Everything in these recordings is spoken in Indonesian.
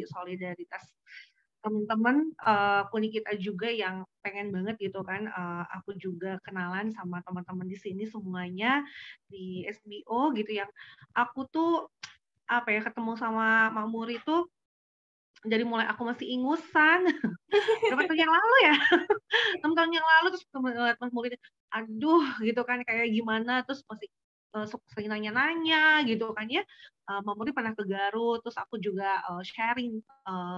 solidaritas teman-teman kuni kita juga yang pengen banget gitu kan, aku juga kenalan sama teman-teman di sini semuanya di SBO gitu yang aku tuh apa ya ketemu sama Mak Muri tuh dari mulai aku masih ingusan berapa tahun yang lalu ya 6 tahun yang lalu terus ngeliat Mas Muri, aduh gitu kan kayak gimana terus masih sering nanya-nanya gitu kan ya. Mbak Muri pernah ke Garut, terus aku juga sharing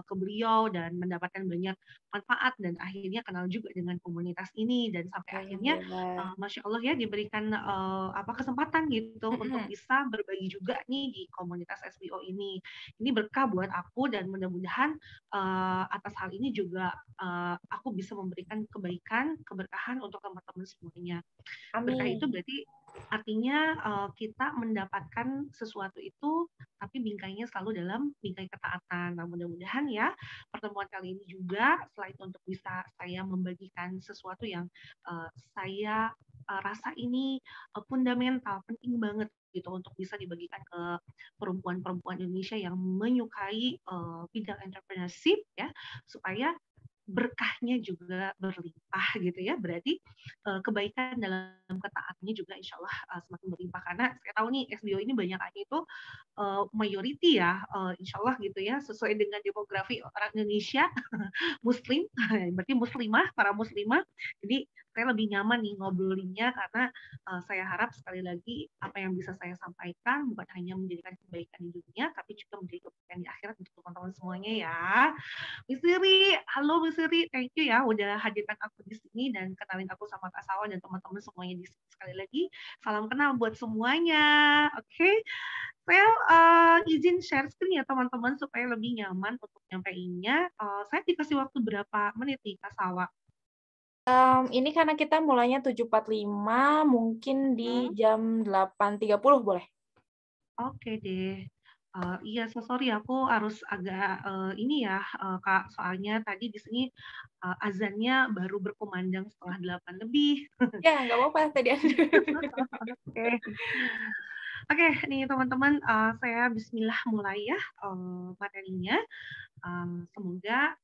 ke beliau dan mendapatkan banyak manfaat dan akhirnya kenal juga dengan komunitas ini dan sampai akhirnya Alhamdulillah. Masya Allah ya diberikan apa kesempatan gitu untuk Mhm. bisa berbagi juga nih di komunitas SBO ini. Ini berkah buat aku dan mudah-mudahan atas hal ini juga aku bisa memberikan kebaikan, keberkahan untuk teman-teman semuanya. Berkah itu Amin. berarti artinya kita mendapatkan sesuatu itu, tapi bingkainya selalu dalam bingkai ketaatan. Nah, mudah-mudahan ya pertemuan kali ini juga selain untuk bisa saya membagikan sesuatu yang saya rasa ini fundamental, penting banget gitu untuk bisa dibagikan ke perempuan-perempuan Indonesia yang menyukai bidang entrepreneurship ya, supaya berkahnya juga berlimpah gitu ya. Berarti kebaikan dalam ketaatannya juga insya Allah semakin berlimpah karena saya tahu nih SBO ini banyak itu mayority ya, insya Allah gitu ya sesuai dengan demografi orang Indonesia Muslim, berarti muslimah, para muslimah. Jadi saya lebih nyaman nih ngobrolinnya karena saya harap sekali lagi apa yang bisa saya sampaikan bukan hanya menjadikan kebaikan di dunia, tapi juga menjadi kebaikan di akhirat untuk teman-teman semuanya ya. Miss Riri, halo Miss Riri, thank you ya udah hadirkan aku di sini dan kenalin aku sama Kak Sawa dan teman-teman semuanya di sini sekali lagi. Salam kenal buat semuanya. Oke, okay? Saya izin share screen ya teman-teman supaya lebih nyaman untuk nyampeinnya. Saya dikasih waktu berapa menit nih Kak Sawa? Ini karena kita mulainya 7.45, mungkin di Hmm? jam 8.30 boleh? Oke deh. Iya, sorry aku harus agak ini ya Kak, soalnya tadi di sini azannya baru berkumandang 7:30 lebih. Ya, nggak apa-apa tadi ada. Oke. Oke, nih teman-teman, saya bismillah mulai ya materinya. Semoga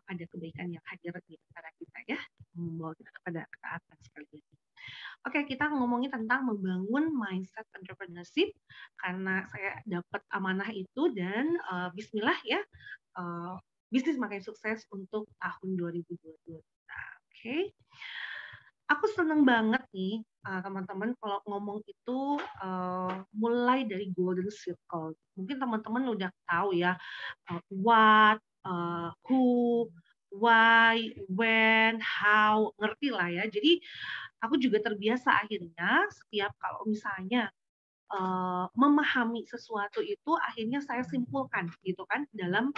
ada kebaikan yang hadir di antara kita ya, membawa kita kepada ketaatan sekali lagi. Oke, kita ngomongin tentang membangun mindset entrepreneurship karena saya dapat amanah itu dan bismillah ya, uh, bisnis makin sukses untuk tahun 2022. Oke, aku seneng banget nih teman-teman kalau ngomong itu mulai dari golden circle. Mungkin teman-teman udah tahu ya what, who, why, when, how, ngerti lah ya. Jadi aku juga terbiasa akhirnya setiap kalau misalnya memahami sesuatu itu akhirnya saya simpulkan gitu kan dalam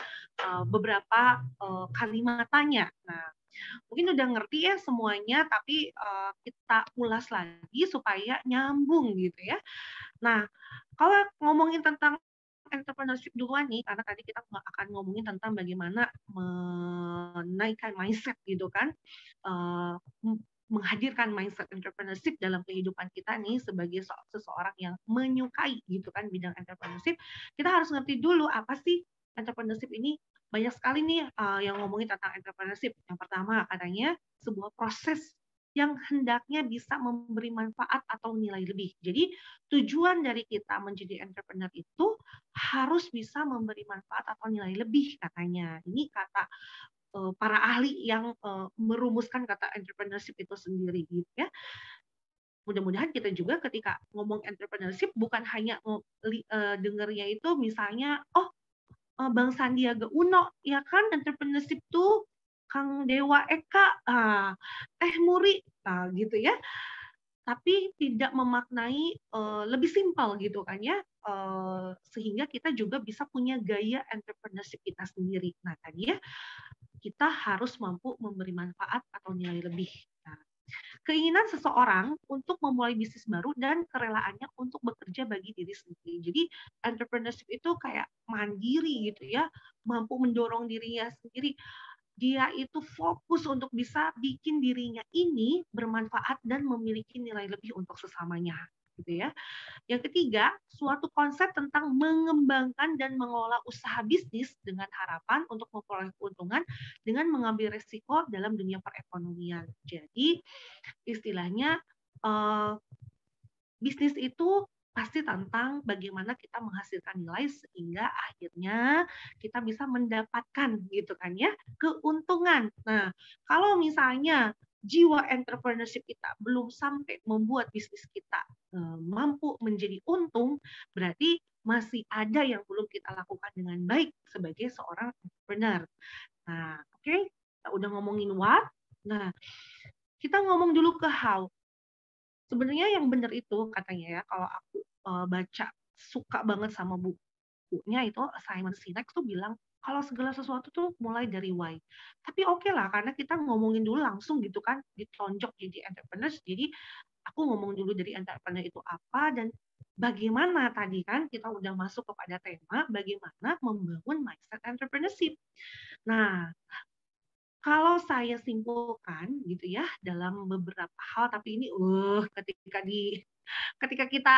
beberapa kalimat tanya. Nah, mungkin udah ngerti ya semuanya, tapi kita ulas lagi supaya nyambung gitu ya. Nah, kalau ngomongin tentang entrepreneurship duluan nih, karena tadi kita akan ngomongin tentang bagaimana menaikkan mindset gitu kan, uh, menghadirkan mindset entrepreneurship dalam kehidupan kita nih sebagai seseorang yang menyukai gitu kan bidang entrepreneurship, kita harus ngerti dulu apa sih entrepreneurship ini. Banyak sekali nih yang ngomongin tentang entrepreneurship. Yang pertama katanya sebuah proses yang hendaknya bisa memberi manfaat atau nilai lebih. Jadi tujuan dari kita menjadi entrepreneur itu harus bisa memberi manfaat atau nilai lebih katanya. Ini kata para ahli yang merumuskan kata entrepreneurship itu sendiri gitu ya. Mudah-mudahan kita juga ketika ngomong entrepreneurship bukan hanya dengernya itu misalnya Bang Sandiaga Uno ya kan entrepreneurship tuh Kang Dewa Eka, Teh Muri, gitu ya. Tapi tidak memaknai lebih simpel gitu kan ya, sehingga kita juga bisa punya gaya entrepreneurship kita sendiri. Nah tadi ya kita harus mampu memberi manfaat atau nilai lebih. Nah, keinginan seseorang untuk memulai bisnis baru dan kerelaannya untuk bekerja bagi diri sendiri. Jadi entrepreneurship itu kayak mandiri gitu ya, mampu mendorong dirinya sendiri. Dia itu fokus untuk bisa bikin dirinya ini bermanfaat dan memiliki nilai lebih untuk sesamanya gitu ya. Yang ketiga, suatu konsep tentang mengembangkan dan mengelola usaha bisnis dengan harapan untuk memperoleh keuntungan dengan mengambil risiko dalam dunia perekonomian. Jadi istilahnya bisnis itu pasti tentang bagaimana kita menghasilkan nilai sehingga akhirnya kita bisa mendapatkan gitu kan ya keuntungan. Nah, kalau misalnya jiwa entrepreneurship kita belum sampai membuat bisnis kita mampu menjadi untung, berarti masih ada yang belum kita lakukan dengan baik sebagai seorang entrepreneur. Nah, oke, kita udah ngomongin what. Nah, kita ngomong dulu ke how. Sebenarnya yang benar itu katanya ya, kalau aku baca suka banget sama bukunya itu Simon Sinek tuh bilang kalau segala sesuatu tuh mulai dari why. Tapi oke lah karena kita ngomongin dulu langsung gitu kan ditonjok jadi entrepreneur. Jadi aku ngomong dulu dari entrepreneur itu apa dan bagaimana tadi kan kita udah masuk kepada tema bagaimana membangun mindset entrepreneurship. Nah, kalau saya simpulkan gitu ya dalam beberapa hal, tapi ini ketika kita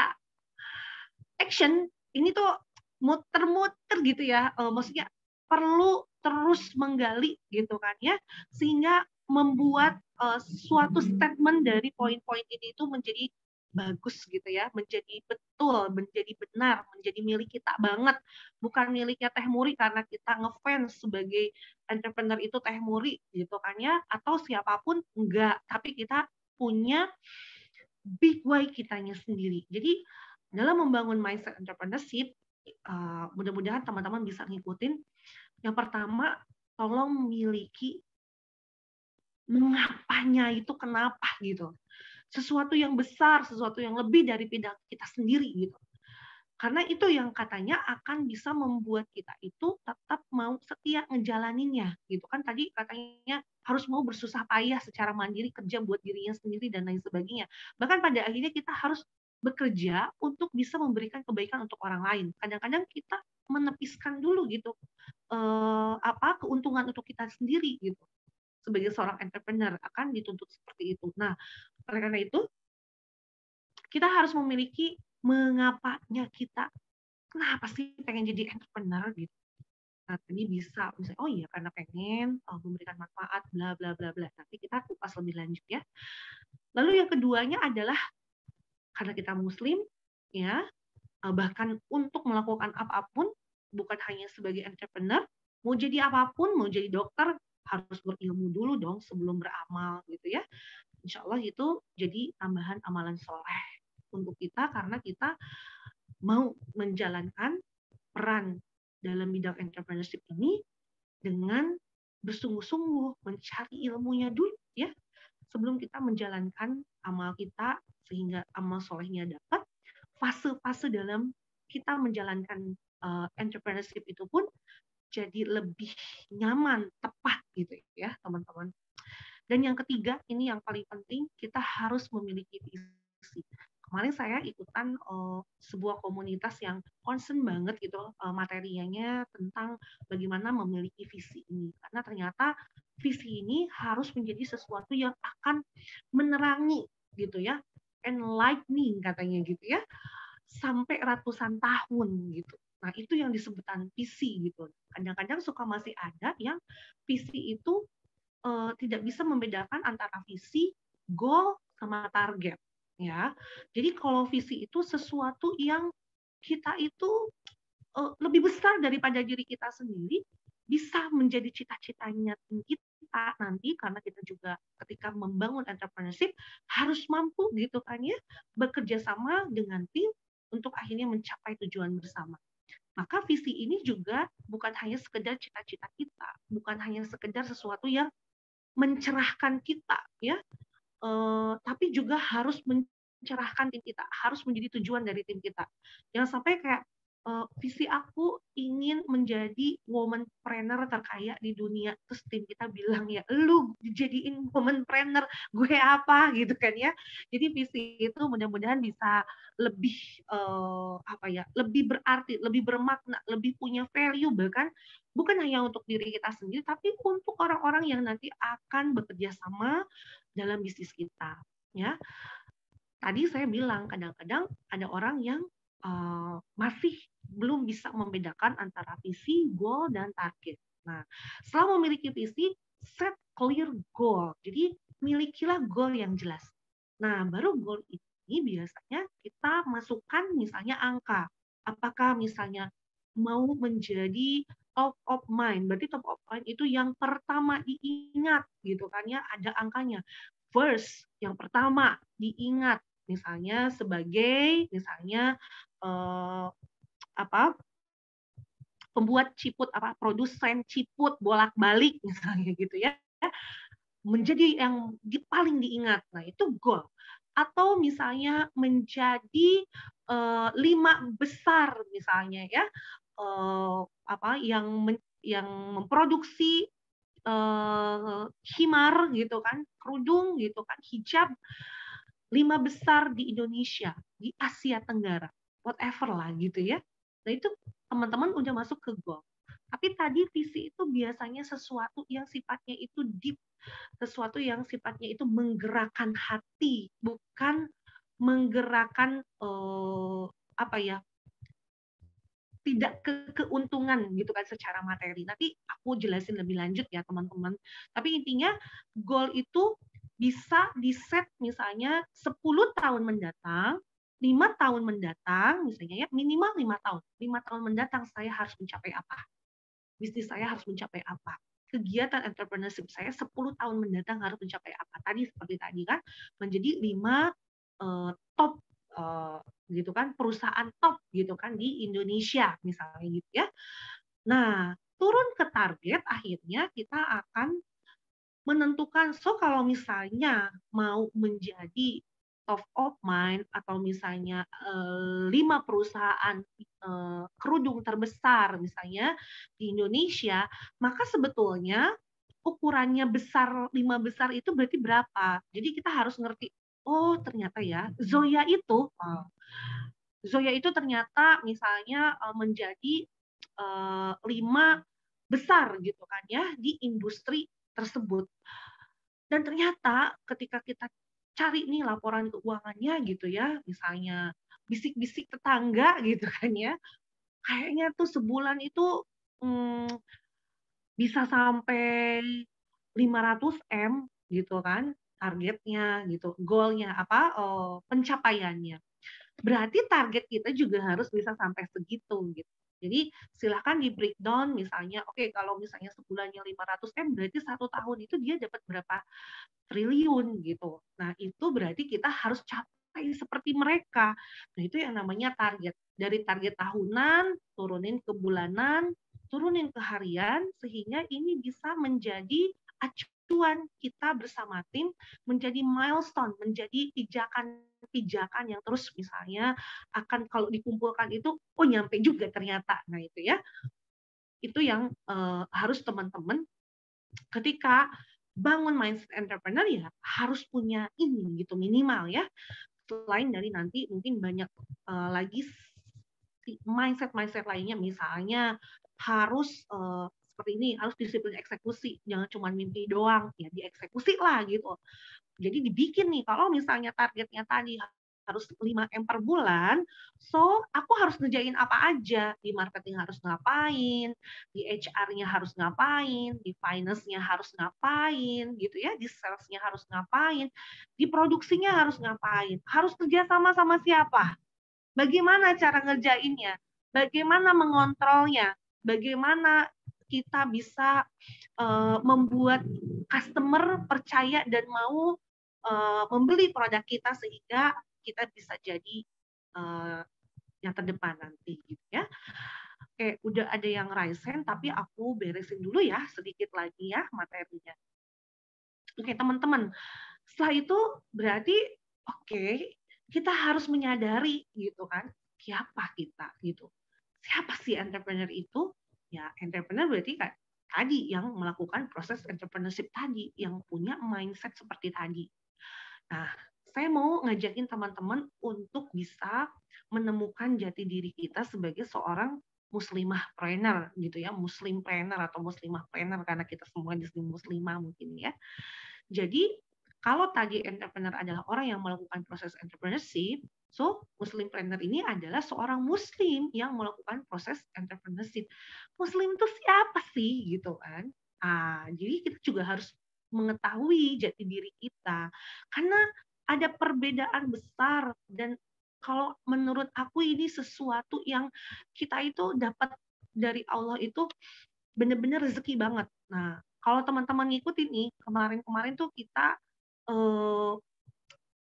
action ini tuh muter-muter gitu ya, maksudnya perlu terus menggali gitu kan ya, sehingga membuat suatu statement dari poin-poin ini itu menjadi bagus gitu ya, menjadi betul, menjadi benar, menjadi milik kita banget, bukan miliknya Teh Muri karena kita ngefans sebagai entrepreneur itu Teh Muri gitu kan ya, atau siapapun enggak, tapi kita punya big why kitanya sendiri. Jadi dalam membangun mindset entrepreneurship, mudah-mudahan teman-teman bisa ngikutin. Yang pertama, tolong miliki mengapanya itu kenapa gitu. Sesuatu yang besar, sesuatu yang lebih dari bidang kita sendiri gitu. Karena itu yang katanya akan bisa membuat kita itu tetap mau setia ngejalaninnya gitu kan, tadi katanya harus mau bersusah payah secara mandiri kerja buat dirinya sendiri dan lain sebagainya. Bahkan pada akhirnya kita harus bekerja untuk bisa memberikan kebaikan untuk orang lain. Kadang-kadang kita menepiskan dulu gitu keuntungan untuk kita sendiri gitu. Sebagai seorang entrepreneur akan dituntut seperti itu. Nah, oleh karena itu kita harus memiliki mengapanya kita. Kenapa sih pengen jadi entrepreneur gitu? Nah, tadi bisa misalnya, oh iya karena pengen memberikan manfaat, bla bla bla bla. Nanti kita kupas lebih lanjut ya. Lalu yang keduanya adalah karena kita Muslim, ya bahkan untuk melakukan apapun, bukan hanya sebagai entrepreneur, mau jadi apapun, mau jadi dokter, harus berilmu dulu dong sebelum beramal gitu ya. Insya Allah itu jadi tambahan amalan soleh untuk kita karena kita mau menjalankan peran dalam bidang entrepreneurship ini dengan bersungguh-sungguh mencari ilmunya dulu ya sebelum kita menjalankan amal kita sehingga amal solehnya dapat. Fase-fase dalam kita menjalankan entrepreneurship itu pun jadi lebih nyaman, tepat gitu ya teman-teman. Dan yang ketiga, ini yang paling penting, kita harus memiliki visi. Kemarin saya ikutan sebuah komunitas yang concern banget gitu materianya tentang bagaimana memiliki visi ini. Karena ternyata visi ini harus menjadi sesuatu yang akan menerangi gitu ya, enlightening katanya gitu ya, sampai ratusan tahun gitu. Nah, itu yang disebutkan visi gitu. Kadang-kadang suka masih ada yang visi itu tidak bisa membedakan antara visi, goal, sama target. Ya, jadi kalau visi itu sesuatu yang kita itu lebih besar daripada diri kita sendiri, bisa menjadi cita-citanya kita nanti karena kita juga ketika membangun entrepreneurship harus mampu gitu kan ya bekerja sama dengan tim untuk akhirnya mencapai tujuan bersama. Maka visi ini juga bukan hanya sekedar cita-cita kita, bukan hanya sekedar sesuatu yang mencerahkan kita ya, tapi juga harus mencerahkan tim kita, harus menjadi tujuan dari tim kita. Jangan sampai kayak visi aku ingin menjadi womanpreneur terkaya di dunia, terus tim kita bilang ya lu dijadiin womanpreneur, gue apa gitu kan ya. Jadi visi itu mudah-mudahan bisa lebih lebih berarti, lebih bermakna, lebih punya value bahkan bukan hanya untuk diri kita sendiri, tapi untuk orang-orang yang nanti akan bekerja sama dalam bisnis kita. Ya, tadi saya bilang kadang-kadang ada orang yang masih belum bisa membedakan antara visi, goal, dan target. Nah, setelah memiliki visi, set clear goal. Jadi milikilah goal yang jelas. Nah, baru goal ini biasanya kita masukkan misalnya angka. Apakah misalnya mau menjadi top of mind. Berarti top of mind itu yang pertama diingat gitu kan ya, ada angkanya. First, yang pertama diingat misalnya sebagai misalnya apa pembuat ciput apa produsen ciput bolak-balik misalnya gitu ya, menjadi yang paling diingat. Nah, itu goal. Atau misalnya menjadi 5 besar misalnya ya, apa yang memproduksi himar gitu kan, kerudung gitu kan, hijab 5 besar di Indonesia, di Asia Tenggara, whatever lah gitu ya. Nah itu teman-teman udah masuk ke goal. Tapi tadi visi itu biasanya sesuatu yang sifatnya itu deep, sesuatu yang sifatnya itu menggerakkan hati, bukan menggerakkan apa ya, tidak keuntungan gitu kan secara materi. Nanti aku jelasin lebih lanjut ya teman-teman. Tapi intinya goal itu bisa di-set misalnya 10 tahun mendatang, 5 tahun mendatang misalnya ya, minimal 5 tahun. 5 tahun mendatang saya harus mencapai apa? Bisnis saya harus mencapai apa? Kegiatan entrepreneurship saya 10 tahun mendatang harus mencapai apa? Tadi seperti tadi kan menjadi 5 top gitu kan, perusahaan top gitu kan di Indonesia misalnya gitu ya. Nah, turun ke target akhirnya kita akan menentukan, so kalau misalnya mau menjadi top of mind atau misalnya 5 perusahaan kerudung terbesar misalnya di Indonesia, maka sebetulnya ukurannya besar, 5 besar itu berarti berapa. Jadi kita harus ngerti, oh ternyata ya Zoya itu ternyata misalnya menjadi 5 besar gitu kan ya di industri tersebut. Dan ternyata ketika kita cari nih laporan keuangannya gitu ya, misalnya bisik-bisik tetangga gitu kan ya, kayaknya tuh sebulan itu bisa sampai 500 M gitu kan targetnya gitu, goalnya apa pencapaiannya. Berarti target kita juga harus bisa sampai segitu gitu. Jadi silahkan di breakdown misalnya, oke kalau misalnya sebulannya 500 M berarti 1 tahun itu dia dapat berapa triliun gitu. Nah itu berarti kita harus capai seperti mereka. Nah itu yang namanya target. Dari target tahunan, turunin ke bulanan, turunin ke harian, sehingga ini bisa menjadi acuan kita bersama tim, menjadi milestone, menjadi pijakan yang terus misalnya akan kalau dikumpulkan itu, oh nyampe juga ternyata. Nah itu ya, itu yang harus teman-teman ketika bangun mindset entrepreneur ya harus punya ini gitu minimal ya. Selain dari nanti mungkin banyak lagi mindset lainnya, misalnya harus seperti ini, harus disiplin eksekusi, jangan cuma mimpi doang, ya dieksekusi lah gitu. Jadi dibikin nih, kalau misalnya targetnya tadi harus 5M per bulan, so aku harus ngerjain apa aja, di marketing harus ngapain, di HR-nya harus ngapain, di finance-nya harus ngapain, gitu ya, di sales-nya harus ngapain, di produksinya harus ngapain, harus kerja sama siapa, bagaimana cara ngerjainnya, bagaimana mengontrolnya, bagaimana kita bisa membuat customer percaya dan mau membeli produk kita sehingga kita bisa jadi yang terdepan nanti gitu ya. Oke, udah ada yang raise hand tapi aku beresin dulu ya sedikit lagi ya materinya. Oke, teman-teman. Setelah itu berarti oke, kita harus menyadari gitu kan, siapa kita gitu. Siapa sih entrepreneur itu? Ya, entrepreneur berarti kan tadi yang melakukan proses entrepreneurship tadi, yang punya mindset seperti tadi. Nah, saya mau ngajakin teman-teman untuk bisa menemukan jati diri kita sebagai seorang muslimah trainer gitu ya, muslim trainer atau muslimah trainer karena kita semua di sini muslimah mungkin ya. Jadi kalau tadi entrepreneur adalah orang yang melakukan proses entrepreneurship, so Muslimpreneur ini adalah seorang Muslim yang melakukan proses entrepreneurship. Muslim itu siapa sih gitu kan? Jadi kita juga harus mengetahui jati diri kita, karena ada perbedaan besar, dan kalau menurut aku ini sesuatu yang kita itu dapat dari Allah itu benar-benar rezeki banget. Nah, kalau teman-teman ngikutin nih, kemarin-kemarin tuh kita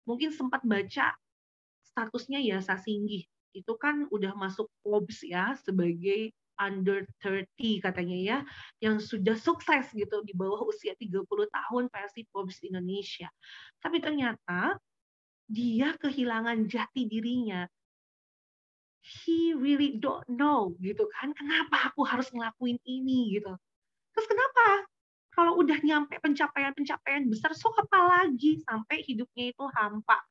mungkin sempat baca statusnya Yasa Singgih. Itu kan udah masuk Forbes ya sebagai under 30 katanya ya, yang sudah sukses gitu di bawah usia 30 tahun versi Forbes Indonesia. Tapi ternyata dia kehilangan jati dirinya. He really don't know gitu kan, kenapa aku harus ngelakuin ini gitu. Terus kenapa? Kalau udah nyampe pencapaian-pencapaian besar, so apa lagi sampai hidupnya itu hampa,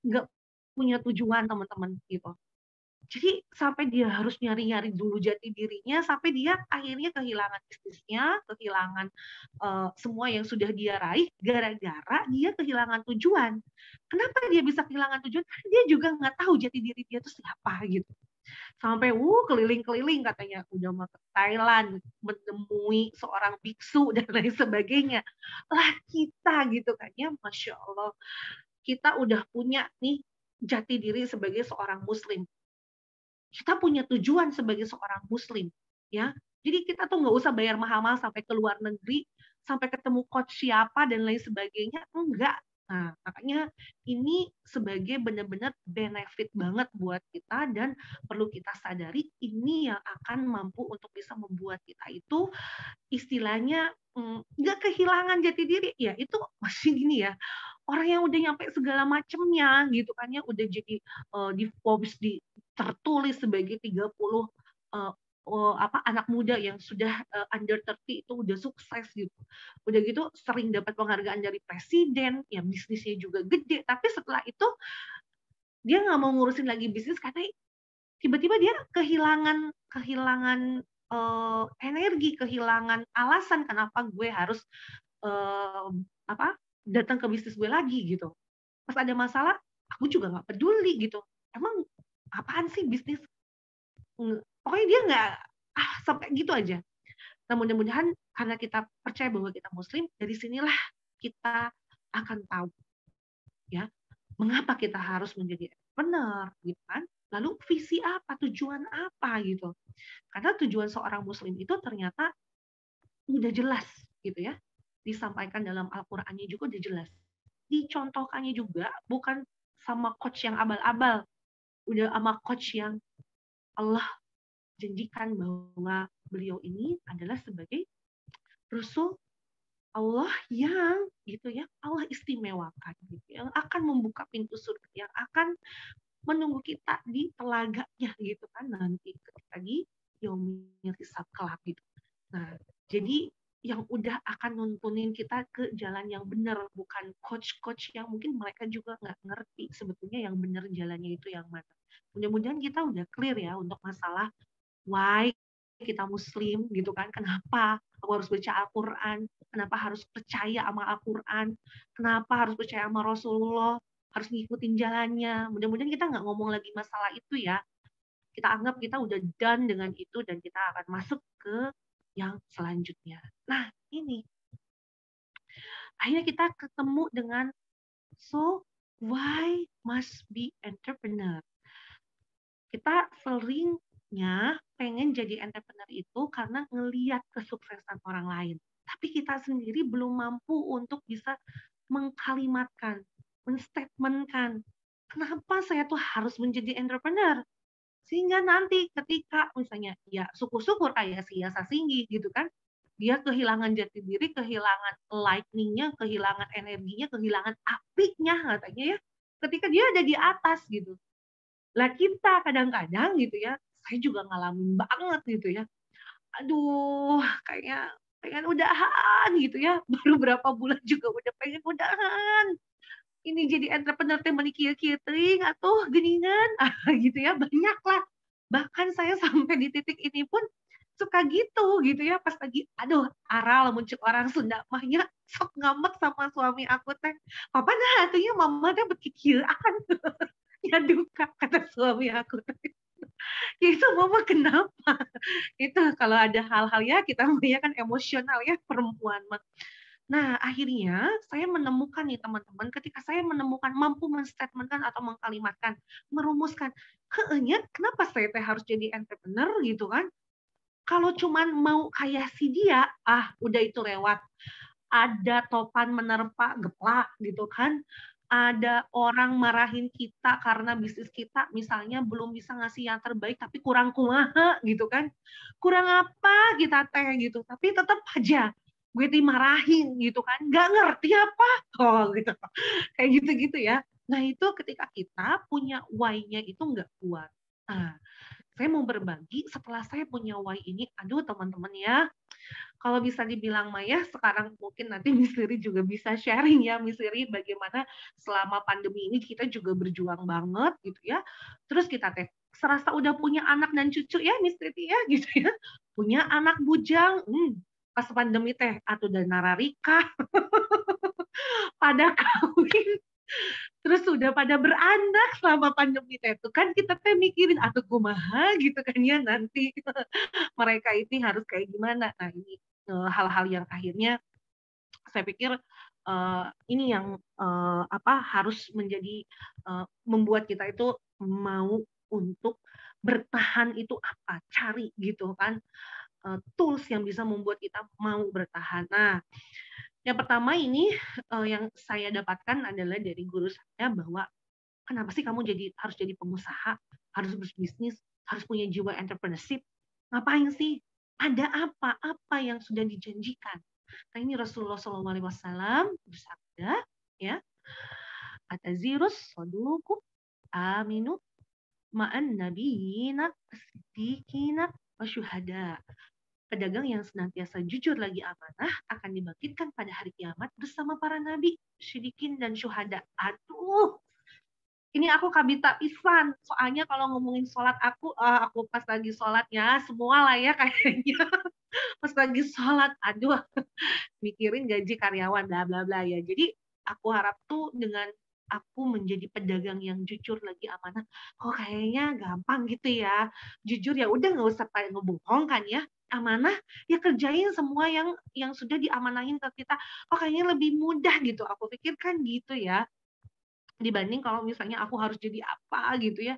nggak punya tujuan teman-teman gitu. Jadi sampai dia harus nyari-nyari dulu jati dirinya, sampai dia akhirnya kehilangan bisnisnya, kehilangan semua yang sudah dia raih, gara-gara dia kehilangan tujuan. Kenapa dia bisa kehilangan tujuan? Karena dia juga nggak tahu jati diri dia itu siapa gitu. Sampai keliling-keliling katanya, udah mau ke Thailand, menemui seorang biksu dan lain sebagainya. Lah kita gitu kan ya, Masya Allah, kita udah punya nih jati diri sebagai seorang Muslim. Kita punya tujuan sebagai seorang Muslim, ya. Jadi kita tuh nggak usah bayar mahal-mahal sampai ke luar negeri, sampai ketemu coach siapa dan lain sebagainya, enggak. Nah, makanya ini sebagai benar-benar benefit banget buat kita, dan perlu kita sadari ini yang akan mampu untuk bisa membuat kita itu istilahnya nggak kehilangan jati diri. Ya itu masih gini ya, orang yang udah nyampe segala macamnya gitu kan ya, udah jadi di Forbes tertulis sebagai 30 anak muda yang sudah under 30 itu udah sukses gitu. Udah gitu sering dapat penghargaan dari presiden, ya bisnisnya juga gede, tapi setelah itu dia nggak mau ngurusin lagi bisnis karena tiba-tiba dia kehilangan energi, kehilangan alasan kenapa gue harus datang ke bisnis gue lagi gitu. Pas ada masalah, aku juga nggak peduli gitu. Emang apaan sih bisnis? Pokoknya dia nggak sampai gitu aja. Nah, mudah-mudahan karena kita percaya bahwa kita Muslim, dari sinilah kita akan tahu ya mengapa kita harus menjadi entrepreneur gitu kan. Lalu visi apa, tujuan apa gitu. Karena tujuan seorang Muslim itu ternyata udah jelas gitu ya. Disampaikan dalam Al-Qur'annya juga udah jelas. Dicontohkannya juga bukan sama coach yang abal-abal, udah sama coach yang Allah janjikan bahwa beliau ini adalah sebagai Rasul Allah yang gitu ya, Allah istimewakan gitu, yang akan membuka pintu surga, yang akan menunggu kita di telaganya gitu kan nanti ketika di yaumil hisab kelak gitu. Nah, jadi yang udah akan nuntunin kita ke jalan yang benar, bukan coach-coach yang mungkin mereka juga nggak ngerti sebetulnya yang benar jalannya itu yang mana. Mudah-mudahan kita udah clear ya untuk masalah why kita Muslim gitu kan, kenapa aku harus baca Al-Quran, kenapa harus percaya sama Al-Quran, kenapa harus percaya sama Rasulullah, harus ngikutin jalannya. Mudah-mudahan kita nggak ngomong lagi masalah itu ya. Kita anggap kita udah done dengan itu dan kita akan masuk ke yang selanjutnya. Nah, ini. Akhirnya kita ketemu dengan so why must be entrepreneur? Kita seringnya pengen jadi entrepreneur itu karena ngelihat kesuksesan orang lain. Tapi kita sendiri belum mampu untuk bisa mengkalimatkan, menstatementkan, kenapa saya tuh harus menjadi entrepreneur? Sehingga nanti ketika misalnya ya syukur-syukur kayak si Yasa Singgih gitu kan, dia kehilangan jati diri, kehilangan lightning-nya, kehilangan energinya, kehilangan apinya katanya ya, ketika dia ada di atas gitu. Lah kita kadang-kadang gitu ya, saya juga ngalamin banget gitu ya. Aduh, kayaknya pengen udahan gitu ya. Baru berapa bulan juga udah pengen udahan. Ini jadi entrepreneur teh meuni kieu-kieu teuing atuh geuningan. Gitu ya, banyak lah. Bahkan saya sampai di titik ini pun suka gitu ya, pas lagi aduh aral muncul orang Sunda mahnya sok ngambek sama suami aku teh. Papa dah atunya mama teh berkikir akan ya duka kata suami aku teh. Ya itu mama kenapa? Itu kalau ada hal-hal ya kita ya kan emosional ya perempuan mah. Nah, akhirnya saya menemukan nih teman-teman, ketika saya menemukan mampu menstatementkan atau mengkalimatkan, merumuskan, kayaknya kenapa saya teh harus jadi entrepreneur gitu kan? Kalau cuman mau kayak si dia, udah itu lewat. Ada topan menerpa geplak gitu kan. Ada orang marahin kita karena bisnis kita misalnya belum bisa ngasih yang terbaik tapi kurang kumaha gitu kan. Kurang apa kita teh gitu, tapi tetap aja gue dimarahin gitu kan. Nggak ngerti apa. Gitu. Kayak gitu-gitu ya. Nah itu ketika kita punya why-nya itu nggak kuat. Nah, saya mau berbagi setelah saya punya why ini, aduh teman-teman ya, kalau bisa dibilang Maya, sekarang mungkin nanti Miss Riri juga bisa sharing ya, Miss Riri bagaimana selama pandemi ini kita juga berjuang banget gitu ya. Terus kita teh serasa udah punya anak dan cucu ya Miss Riri ya gitu ya. Punya anak bujang, pas pandemi teh atau dan nararika pada kawin terus sudah pada beranak selama pandemi teh itu kan kita teh mikirin atau kumaha gitu kan ya nanti mereka ini harus kayak gimana. Nah ini hal-hal yang akhirnya saya pikir ini yang harus menjadi membuat kita itu mau untuk bertahan itu apa, cari gitu kan tools yang bisa membuat kita mau bertahan. Nah, yang pertama ini yang saya dapatkan adalah dari guru saya bahwa kenapa sih kamu harus jadi pengusaha, harus berbisnis, harus punya jiwa entrepreneurship? Ngapain sih? Ada apa? Apa yang sudah dijanjikan? Nah ini Rasulullah SAW bersabda, ya, atazirus soduku aminu ma'an nabiyina siddiqina wasyuhada. Pedagang yang senantiasa jujur lagi amanah akan dibangkitkan pada hari kiamat bersama para nabi, siddiqin dan syuhada. Aduh, ini aku kabita pisan. Soalnya kalau ngomongin sholat aku pas lagi sholatnya semua lah ya kayaknya. Pas lagi sholat, aduh, mikirin gaji karyawan, bla bla bla ya. Jadi aku harap tuh dengan aku menjadi pedagang yang jujur lagi amanah, kok kayaknya gampang gitu ya. Jujur ya udah nggak usah kayak ngebohong kan ya. Amanah ya kerjain semua yang sudah diamanahin ke kita. Kok kayaknya lebih mudah gitu. Aku pikir kan gitu ya dibanding kalau misalnya aku harus jadi apa gitu ya,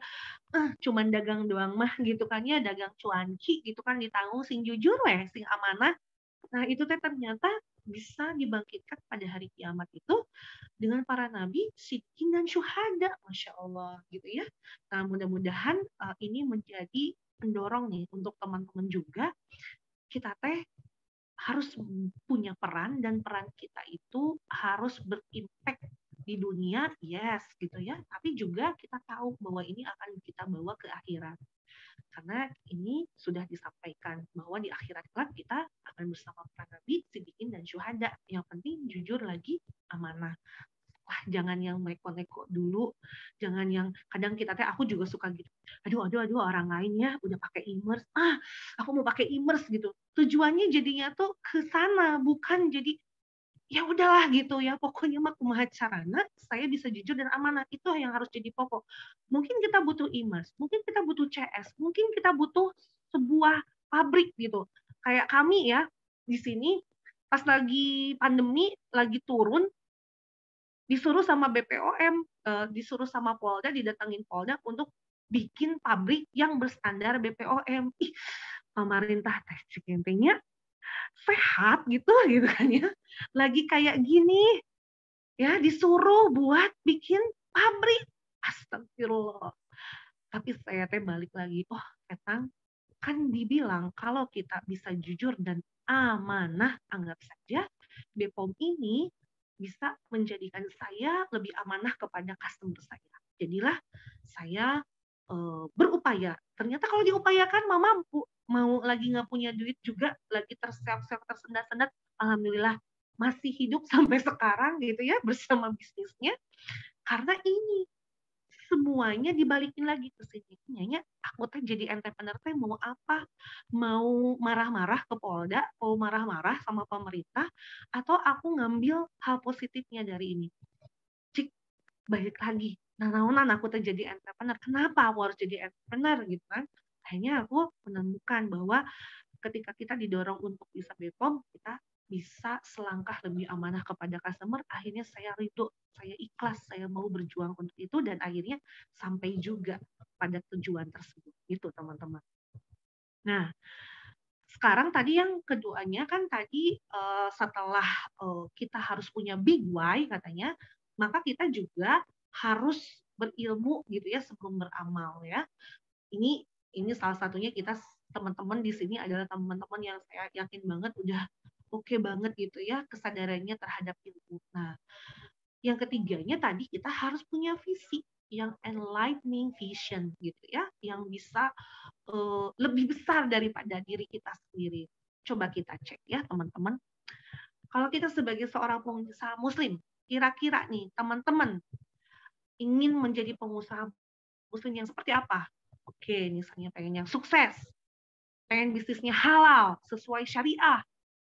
cuman dagang doang mah gitu kan ya, dagang cuanki gitu kan ditanggung sing jujur weh sing amanah. Nah itu teh ternyata bisa dibangkitkan pada hari kiamat itu dengan para nabi, siddiqin dan syuhada, masya Allah gitu ya. Nah mudah-mudahan ini menjadi pendorong nih untuk teman-teman juga, kita teh harus punya peran dan peran kita itu harus berimpact di dunia, yes gitu ya, tapi juga kita tahu bahwa ini akan kita bawa ke akhirat karena ini sudah disampaikan bahwa di akhirat kelak kita akan bersama para nabi, siddiqin dan syuhada. Yang penting jujur lagi amanah. Jangan yang neko-neko dulu, jangan yang kadang kita teh aku juga suka gitu. Aduh orang lain ya udah pakai e-mers. Aku mau pakai e-mers gitu. Tujuannya jadinya tuh ke sana, bukan jadi ya udahlah gitu ya pokoknya mah kumaha carana saya bisa jujur dan amanah itu yang harus jadi pokok. Mungkin kita butuh e-mers, mungkin kita butuh CS, mungkin kita butuh sebuah pabrik gitu kayak kami ya di sini pas lagi pandemi lagi turun disuruh sama BPOM, disuruh sama Polda, didatengin Polda untuk bikin pabrik yang berstandar BPOM. Pemerintah teh cikentengnya sehat gitu kan ya. Lagi kayak gini ya disuruh buat bikin pabrik. Astagfirullah. Tapi saya teh balik lagi, ketang kan dibilang kalau kita bisa jujur dan amanah, anggap saja BPOM ini bisa menjadikan saya lebih amanah kepada customer saya. Jadilah saya berupaya. Ternyata kalau diupayakan mau mampu, mau lagi nggak punya duit juga, lagi terseok-seok tersendat-sendat, alhamdulillah masih hidup sampai sekarang gitu ya bersama bisnisnya. Karena ini semuanya dibalikin lagi ke sini. Nyanya, aku teh jadi entrepreneur teh mau apa? Mau marah-marah ke Polda, mau marah-marah sama pemerintah, atau aku ngambil hal positifnya dari ini. Cik, balik lagi. Nah, naonan aku teh jadi entrepreneur. Kenapa aku harus jadi entrepreneur gitu kan? Akhirnya aku menemukan bahwa ketika kita didorong untuk bisa BPOM, kita bisa selangkah lebih amanah kepada customer. Akhirnya saya ridho, saya ikhlas, saya mau berjuang untuk itu, dan akhirnya sampai juga pada tujuan tersebut. Itu teman-teman. Nah, sekarang tadi yang keduanya kan tadi setelah kita harus punya big why katanya, maka kita juga harus berilmu gitu ya sebelum beramal ya. Ini salah satunya kita teman-teman di sini adalah teman-teman yang saya yakin banget udah oke banget gitu ya kesadarannya terhadap ilmu. Nah, yang ketiganya tadi kita harus punya visi yang enlightening vision gitu ya, yang bisa lebih besar daripada diri kita sendiri. Coba kita cek ya teman-teman. Kalau kita sebagai seorang pengusaha muslim, kira-kira nih teman-teman ingin menjadi pengusaha muslim yang seperti apa? Oke, misalnya pengen yang sukses, pengen bisnisnya halal, sesuai syariah,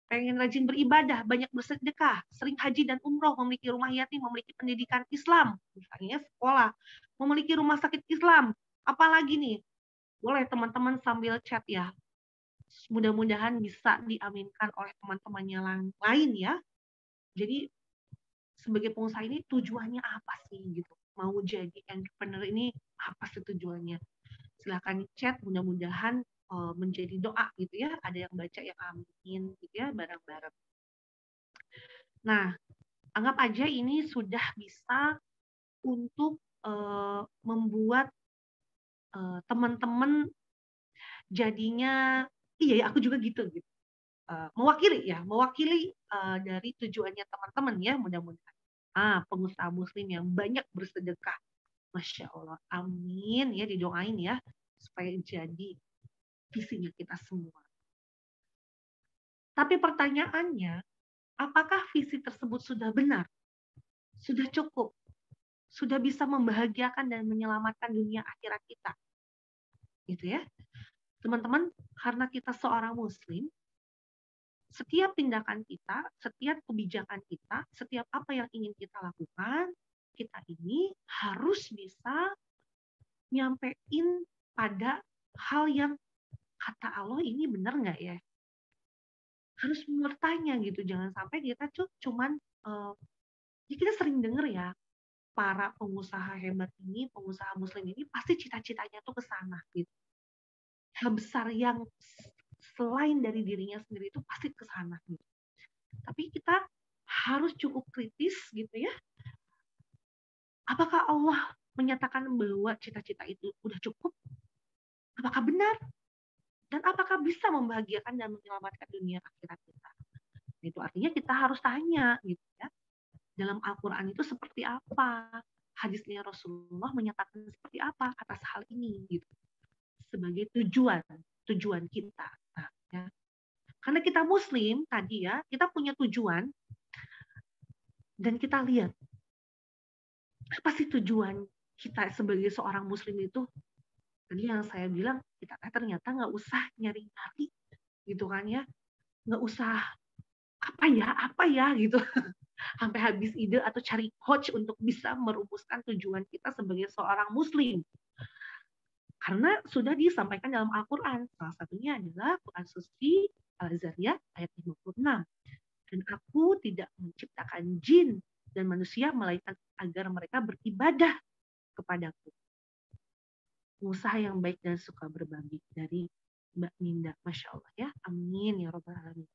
pengen rajin beribadah, banyak bersedekah, sering haji dan umroh, memiliki rumah yatim, memiliki pendidikan Islam, misalnya sekolah, memiliki rumah sakit Islam, apalagi nih? Boleh teman-teman sambil chat ya. Mudah-mudahan bisa diaminkan oleh teman-temannya lain ya. Jadi sebagai pengusaha ini tujuannya apa sih gitu? Mau jadi entrepreneur ini apa sih tujuannya? Silahkan chat, mudah-mudahan menjadi doa gitu ya. Ada yang baca yang amin gitu ya bareng-bareng. Nah, anggap aja ini sudah bisa untuk membuat teman-teman jadinya iya aku juga gitu. Mewakili dari tujuannya teman-teman ya mudah-mudahan. Pengusaha muslim yang banyak bersedekah. Masya Allah, amin ya didoain ya supaya jadi visinya kita semua. Tapi pertanyaannya, apakah visi tersebut sudah benar? Sudah cukup? Sudah bisa membahagiakan dan menyelamatkan dunia akhirat kita? Gitu ya. Teman-teman, karena kita seorang muslim, setiap tindakan kita, setiap kebijakan kita, setiap apa yang ingin kita lakukan, kita ini harus bisa nyampein pada hal yang kata Allah ini benar nggak ya? Harus bertanya gitu, jangan sampai kita cuman ya kita sering dengar ya para pengusaha hebat ini, pengusaha muslim ini pasti cita-citanya tuh ke sana gitu. Hal besar yang selain dari dirinya sendiri itu pasti ke sana gitu. Tapi kita harus cukup kritis gitu ya. Apakah Allah menyatakan bahwa cita-cita itu udah cukup? Apakah benar? Dan apakah bisa membahagiakan dan menyelamatkan dunia akhirat kita? Itu artinya kita harus tanya gitu ya. Dalam Al-Quran itu seperti apa? Hadisnya Rasulullah menyatakan seperti apa atas hal ini gitu. Sebagai tujuan kita. Nah, ya. Karena kita muslim tadi ya, kita punya tujuan dan kita lihat apa sih tujuan kita sebagai seorang muslim itu. Tadi yang saya bilang, kita ternyata nggak usah nyari-nyari gitu kan ya, nggak usah apa ya gitu sampai habis ide atau cari coach untuk bisa merumuskan tujuan kita sebagai seorang muslim. Karena sudah disampaikan dalam Al-Quran. Salah satunya adalah Quran Suci Al-Zariyat ayat 56. Dan aku tidak menciptakan jin dan manusia melainkan agar mereka beribadah kepadaku. Pengusaha yang baik dan suka berbagi dari Mbak Minda. Masya Allah ya. Amin ya Rabbal Alamin.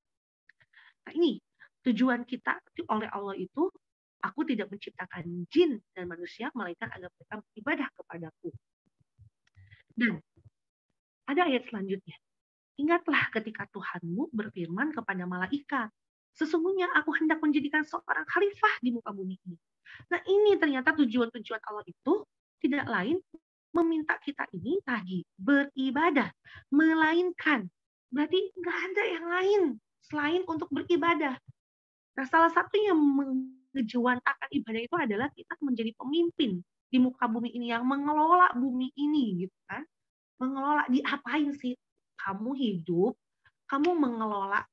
Nah ini tujuan kita oleh Allah itu, aku tidak menciptakan jin dan manusia melainkan agar mereka beribadah kepadaku. Dan ada ayat selanjutnya. Ingatlah ketika Tuhanmu berfirman kepada malaikat, sesungguhnya aku hendak menjadikan seorang khalifah di muka bumi ini. Nah ini ternyata tujuan-tujuan Allah itu tidak lain meminta kita ini tadi beribadah, melainkan berarti nggak ada yang lain selain untuk beribadah. Nah salah satu yang mengejuwantakan ibadah itu adalah kita menjadi pemimpin di muka bumi ini, yang mengelola bumi ini gitu kan. Mengelola, diapain sih kamu hidup, kamu mengelola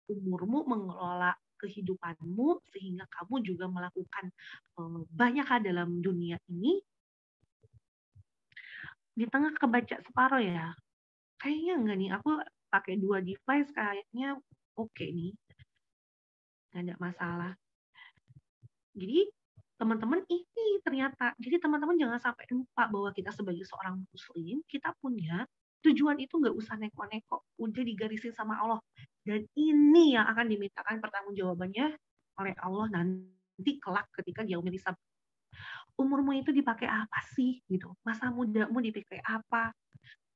umurmu, mengelola kehidupanmu, sehingga kamu juga melakukan banyak hal dalam dunia ini. Di tengah kebaca separuh ya, kayaknya enggak nih, aku pakai 2 device kayaknya oke nih, nggak ada masalah. Jadi teman-teman ini ternyata, jadi teman-teman jangan sampai lupa bahwa kita sebagai seorang muslim, kita punya tujuan itu nggak usah neko-neko, udah digarisin sama Allah. Dan ini yang akan dimintakan pertanggungjawabannya oleh Allah nanti kelak ketika yaumil hisab. Umurmu itu dipakai apa sih gitu? Masa mudamu dipakai apa?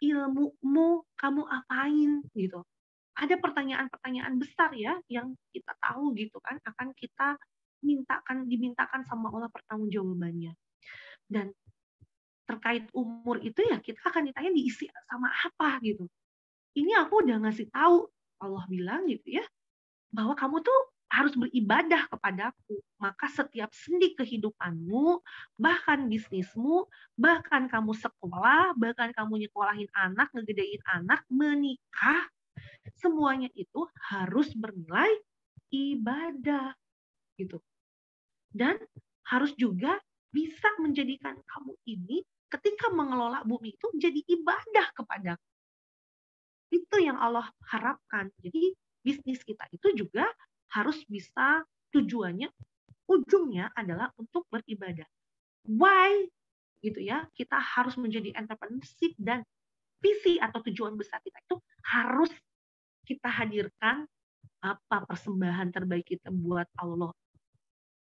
Ilmumu kamu apain gitu? Ada pertanyaan-pertanyaan besar ya yang kita tahu gitu kan, akan kita dimintakan sama Allah pertanggungjawabannya. Dan terkait umur itu ya kita akan ditanya diisi sama apa gitu. Ini aku udah ngasih tahu, Allah bilang gitu ya, bahwa kamu tuh harus beribadah kepadaku. Maka setiap sendi kehidupanmu, bahkan bisnismu, bahkan kamu sekolah, bahkan kamu nyekolahin anak, ngegedein anak, menikah, semuanya itu harus bernilai ibadah gitu. Dan harus juga bisa menjadikan kamu ini ketika mengelola bumi itu menjadi ibadah kepada. Itu yang Allah harapkan. Jadi bisnis kita itu juga harus bisa, tujuannya, ujungnya adalah untuk beribadah. Why? Gitu ya. Kita harus menjadi entrepreneurship, dan visi atau tujuan besar kita itu harus kita hadirkan apa persembahan terbaik kita buat Allah.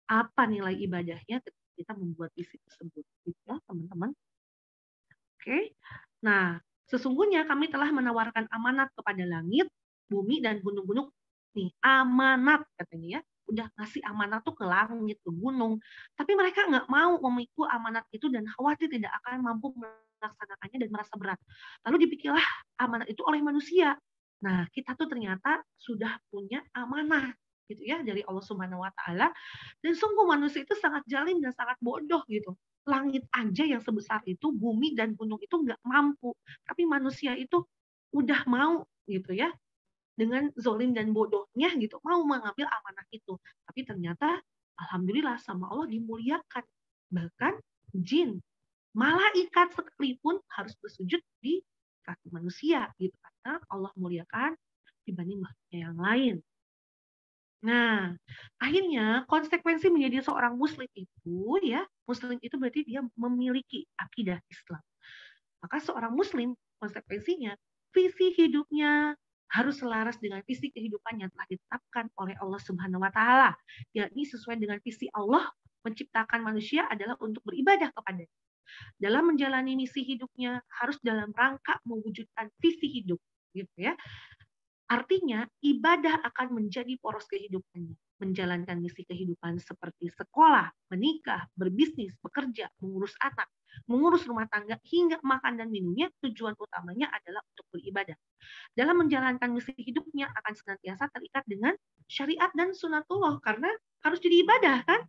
Apa nilai ibadahnya ketika kita membuat visi tersebut. Gitu ya, teman-teman. Oke. Nah, sesungguhnya kami telah menawarkan amanat kepada langit, bumi, dan gunung-gunung. Nih, amanat katanya ya. Udah ngasih amanat tuh ke langit, ke gunung. Tapi mereka nggak mau memikul amanat itu dan khawatir tidak akan mampu melaksanakannya dan merasa berat. Lalu dipikirlah amanat itu oleh manusia. Nah, kita tuh ternyata sudah punya amanah gitu ya dari Allah Subhanahu wa taala, dan sungguh manusia itu sangat zalim dan sangat bodoh gitu. Langit aja yang sebesar itu, bumi dan gunung itu nggak mampu. Tapi manusia itu udah mau gitu ya, dengan zolim dan bodohnya gitu, mau mengambil amanah itu. Tapi ternyata alhamdulillah sama Allah dimuliakan. Bahkan jin, malaikat sekalipun harus bersujud di kaki manusia gitu, karena Allah muliakan dibanding makhluk yang lain. Nah, akhirnya konsekuensi menjadi seorang muslim itu ya, muslim itu berarti dia memiliki akidah Islam. Maka seorang muslim konsekuensinya visi hidupnya harus selaras dengan visi kehidupan yang telah ditetapkan oleh Allah Subhanahu wa taala, yakni sesuai dengan visi Allah menciptakan manusia adalah untuk beribadah kepadanya. Dalam menjalani misi hidupnya harus dalam rangka mewujudkan visi hidup gitu ya. Artinya, ibadah akan menjadi poros kehidupannya. Menjalankan misi kehidupan seperti sekolah, menikah, berbisnis, bekerja, mengurus anak, mengurus rumah tangga, hingga makan dan minumnya, tujuan utamanya adalah untuk beribadah. Dalam menjalankan misi hidupnya akan senantiasa terikat dengan syariat dan sunatullah, karena harus jadi ibadah kan?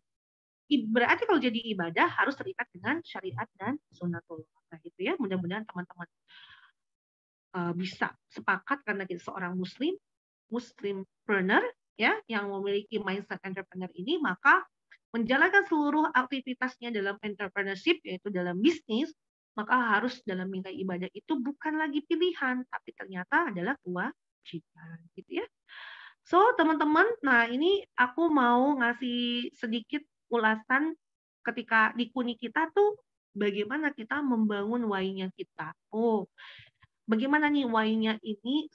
Berarti kalau jadi ibadah harus terikat dengan syariat dan sunatullah. Nah, gitu ya, mudah-mudahan teman-teman bisa sepakat karena kita seorang muslimpreneur ya, yang memiliki mindset entrepreneur ini, maka menjalankan seluruh aktivitasnya dalam entrepreneurship, yaitu dalam bisnis, maka harus dalam bingkai ibadah itu bukan lagi pilihan, tapi ternyata adalah kewajiban gitu ya. So teman-teman, nah ini aku mau ngasih sedikit ulasan ketika di Kuni kita tuh bagaimana kita membangun why-nya kita. Bagaimana nih why-nya ini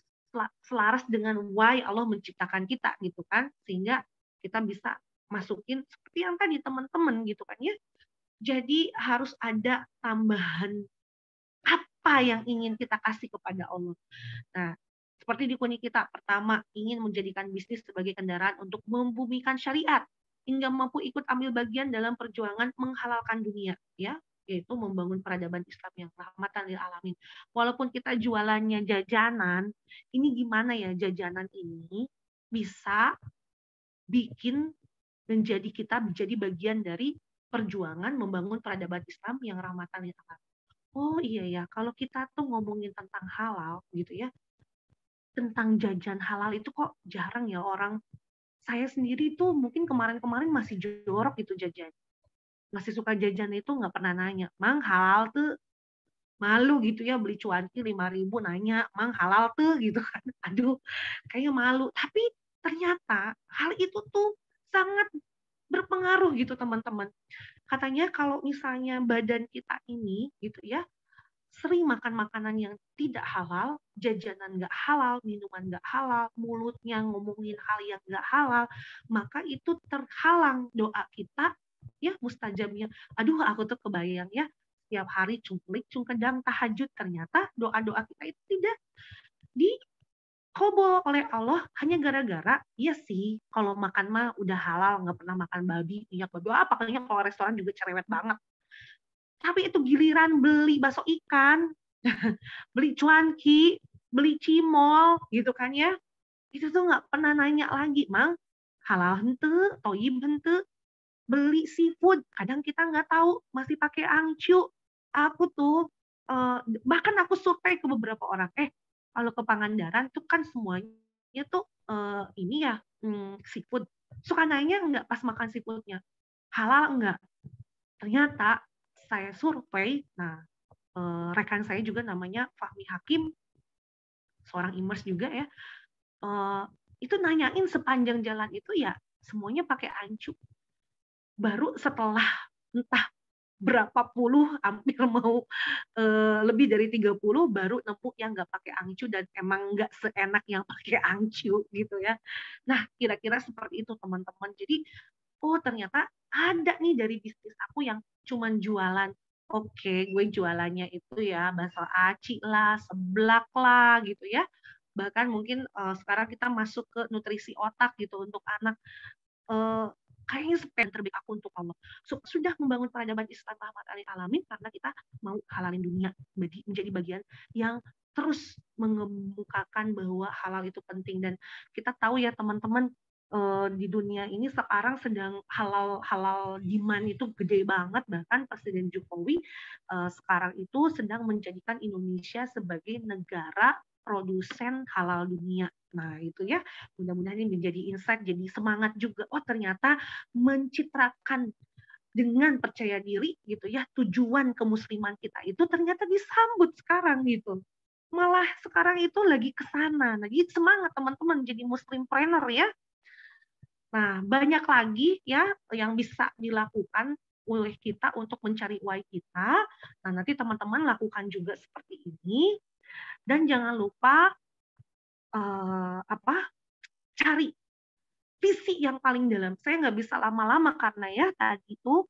selaras dengan why Allah menciptakan kita gitu kan, sehingga kita bisa masukin seperti yang tadi teman-teman gitu kan ya. Jadi harus ada tambahan apa yang ingin kita kasih kepada Allah. Nah, seperti di Kuni kita, pertama ingin menjadikan bisnis sebagai kendaraan untuk membumikan syariat hingga mampu ikut ambil bagian dalam perjuangan menghalalkan dunia ya, yaitu membangun peradaban Islam yang rahmatan lil alamin. Walaupun kita jualannya jajanan, ini gimana ya jajanan ini bisa bikin menjadi kita menjadi bagian dari perjuangan membangun peradaban Islam yang rahmatan lil alamin. Oh iya ya, kalau kita tuh ngomongin tentang halal gitu ya, tentang jajan halal itu kok jarang ya orang. Saya sendiri tuh mungkin kemarin-kemarin masih jorok gitu jajan. Masih suka jajan itu nggak pernah nanya, "Mang halal tuh?" Malu gitu ya beli cuanki 5.000 nanya, "Mang halal tuh?" Gitu kan. Aduh, kayaknya malu. Tapi ternyata hal itu tuh sangat berpengaruh gitu teman-teman. Katanya kalau misalnya badan kita ini gitu ya, sering makan makanan yang tidak halal, jajanan nggak halal, minuman nggak halal, mulutnya ngomongin hal yang nggak halal, maka itu terhalang doa kita ya mustajabnya. Aduh, aku tuh kebayang ya, setiap hari cungklik, cungkedang, tahajud, ternyata doa-doa kita itu tidak dikabul oleh Allah hanya gara-gara, iya sih, kalau makan mah udah halal, nggak pernah makan babi, minyak babi, apa kayaknya kalau restoran juga cerewet banget. Tapi itu giliran beli bakso ikan, beli cuanki, beli cimol, gitu kan ya. Itu tuh nggak pernah nanya lagi, Mang, halal hente, toyib hente, beli seafood. Kadang kita nggak tahu, masih pakai angcu. Aku tuh, bahkan aku survei ke beberapa orang, kalau ke Pangandaran tuh kan semuanya tuh ini ya, seafood. Suka nanya nggak pas makan seafoodnya, halal nggak? Ternyata saya survei, nah rekan saya juga namanya Fahmi Hakim, seorang imers juga ya, eh, itu nanyain sepanjang jalan itu ya semuanya pakai ancu. Baru setelah entah berapa puluh, hampir mau lebih dari 30, baru nemu yang nggak pakai angcu dan emang nggak seenak yang pakai angcu gitu ya. Nah, kira-kira seperti itu teman-teman. Jadi, oh ternyata ada nih dari bisnis aku yang cuman jualan. Oke, gue jualannya itu ya bakso aci lah, seblak lah gitu ya. Bahkan mungkin sekarang kita masuk ke nutrisi otak gitu untuk anak. Eh, Kayaknya yang terbaik aku untuk Allah. Sudah membangun peradaban Islam rahmatan lil alamin karena kita mau halalin dunia menjadi bagian yang terus mengemukakan bahwa halal itu penting. Dan kita tahu ya teman-teman, di dunia ini sekarang sedang halal demand itu gede banget. Bahkan Presiden Jokowi sekarang itu sedang menjadikan Indonesia sebagai negara produsen halal dunia. Nah itu ya, mudah-mudahan ini menjadi insight, jadi semangat juga. Oh ternyata mencitrakan dengan percaya diri gitu ya, tujuan kemusliman kita itu ternyata disambut sekarang gitu. Malah sekarang itu lagi ke sana, lagi semangat teman-teman jadi muslimpreneur ya. Nah, banyak lagi ya yang bisa dilakukan oleh kita untuk mencari why kita. Nah, nanti teman-teman lakukan juga seperti ini. Dan jangan lupa cari visi yang paling dalam. Saya nggak bisa lama-lama karena ya tadi itu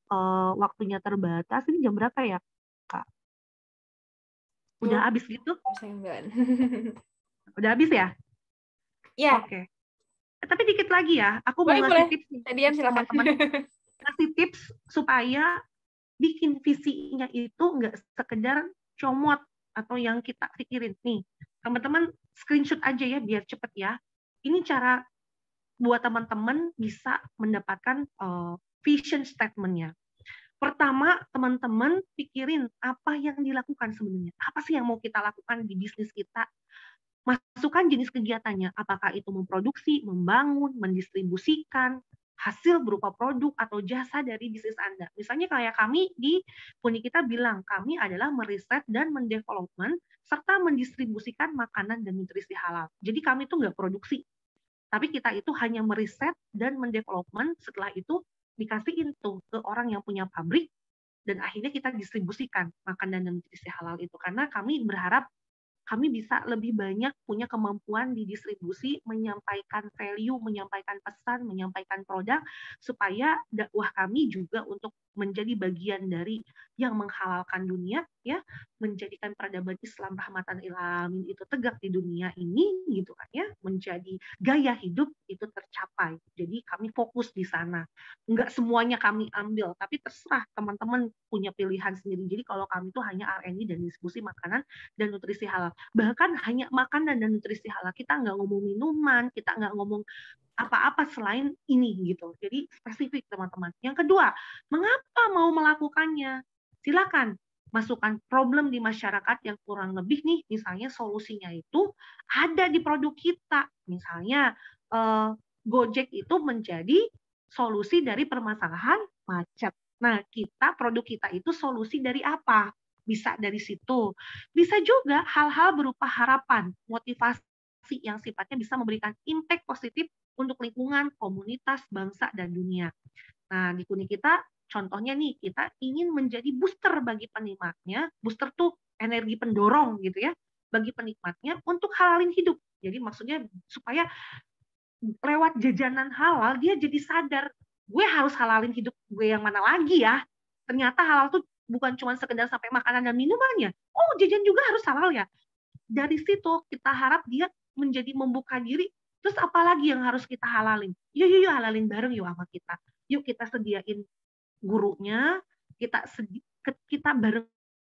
waktunya terbatas. Ini jam berapa ya, Kak? Udah habis gitu? Udah habis ya? Ya. Oke. Tapi dikit lagi ya. Aku Boleh, mau ngasih boleh. tips nih. Tadian silakan. Teman-teman ngasih tips supaya bikin visinya itu nggak sekedar comot atau yang kita pikirin nih. Teman-teman screenshot aja ya biar cepet ya. Ini cara buat teman-teman bisa mendapatkan vision statement-nya. Pertama, teman-teman pikirin apa yang dilakukan sebenarnya. Apa sih yang mau kita lakukan di bisnis kita? Masukkan jenis kegiatannya. Apakah itu memproduksi, membangun, mendistribusikan, hasil berupa produk atau jasa dari bisnis Anda. Misalnya kayak kami di Puni kita bilang, kami adalah meriset dan mendevelopment serta mendistribusikan makanan dan nutrisi halal. Jadi kami itu nggak produksi, tapi kita itu hanya meriset dan mendevelopment, setelah itu dikasihin tuh ke orang yang punya pabrik, dan akhirnya kita distribusikan makanan dan nutrisi halal itu. Karena kami berharap kami bisa lebih banyak punya kemampuan di distribusi, menyampaikan value, menyampaikan pesan, menyampaikan produk, supaya dakwah kami juga untuk menjadi bagian dari yang menghalalkan dunia, ya, menjadikan peradaban Islam rahmatan lil alamin itu tegak di dunia ini, gitu kan ya, menjadi gaya hidup itu tercapai. Jadi kami fokus di sana. Enggak semuanya kami ambil, tapi terserah teman-teman punya pilihan sendiri. Jadi kalau kami itu hanya R&D dan distribusi makanan dan nutrisi halal. halal. Bahkan hanya makanan dan nutrisi halal. Kita nggak ngomong minuman, kita nggak ngomong apa-apa selain ini gitu. Jadi spesifik teman-teman. Yang kedua, mengapa mau melakukannya? Silakan masukkan problem di masyarakat yang kurang lebih nih, misalnya solusinya itu ada di produk kita. Misalnya Gojek itu menjadi solusi dari permasalahan macet. Nah, produk kita itu solusi dari apa? Bisa dari situ. Bisa juga hal-hal berupa harapan, motivasi yang sifatnya bisa memberikan impact positif untuk lingkungan, komunitas, bangsa, dan dunia. Nah, di Kuni kita, contohnya nih, kita ingin menjadi booster bagi penikmatnya. Booster tuh energi pendorong gitu ya, bagi penikmatnya untuk halalin hidup. Jadi maksudnya supaya lewat jajanan halal, dia jadi sadar, gue harus halalin hidup gue yang mana lagi ya. Ternyata halal tuh bukan cuma sekedar sampai makanan dan minumannya. Oh, jajan juga harus halal ya. Dari situ kita harap dia menjadi membuka diri. Terus apalagi yang harus kita halalin? Yuk halalin bareng yuk sama kita. Yuk kita sediain gurunya, kita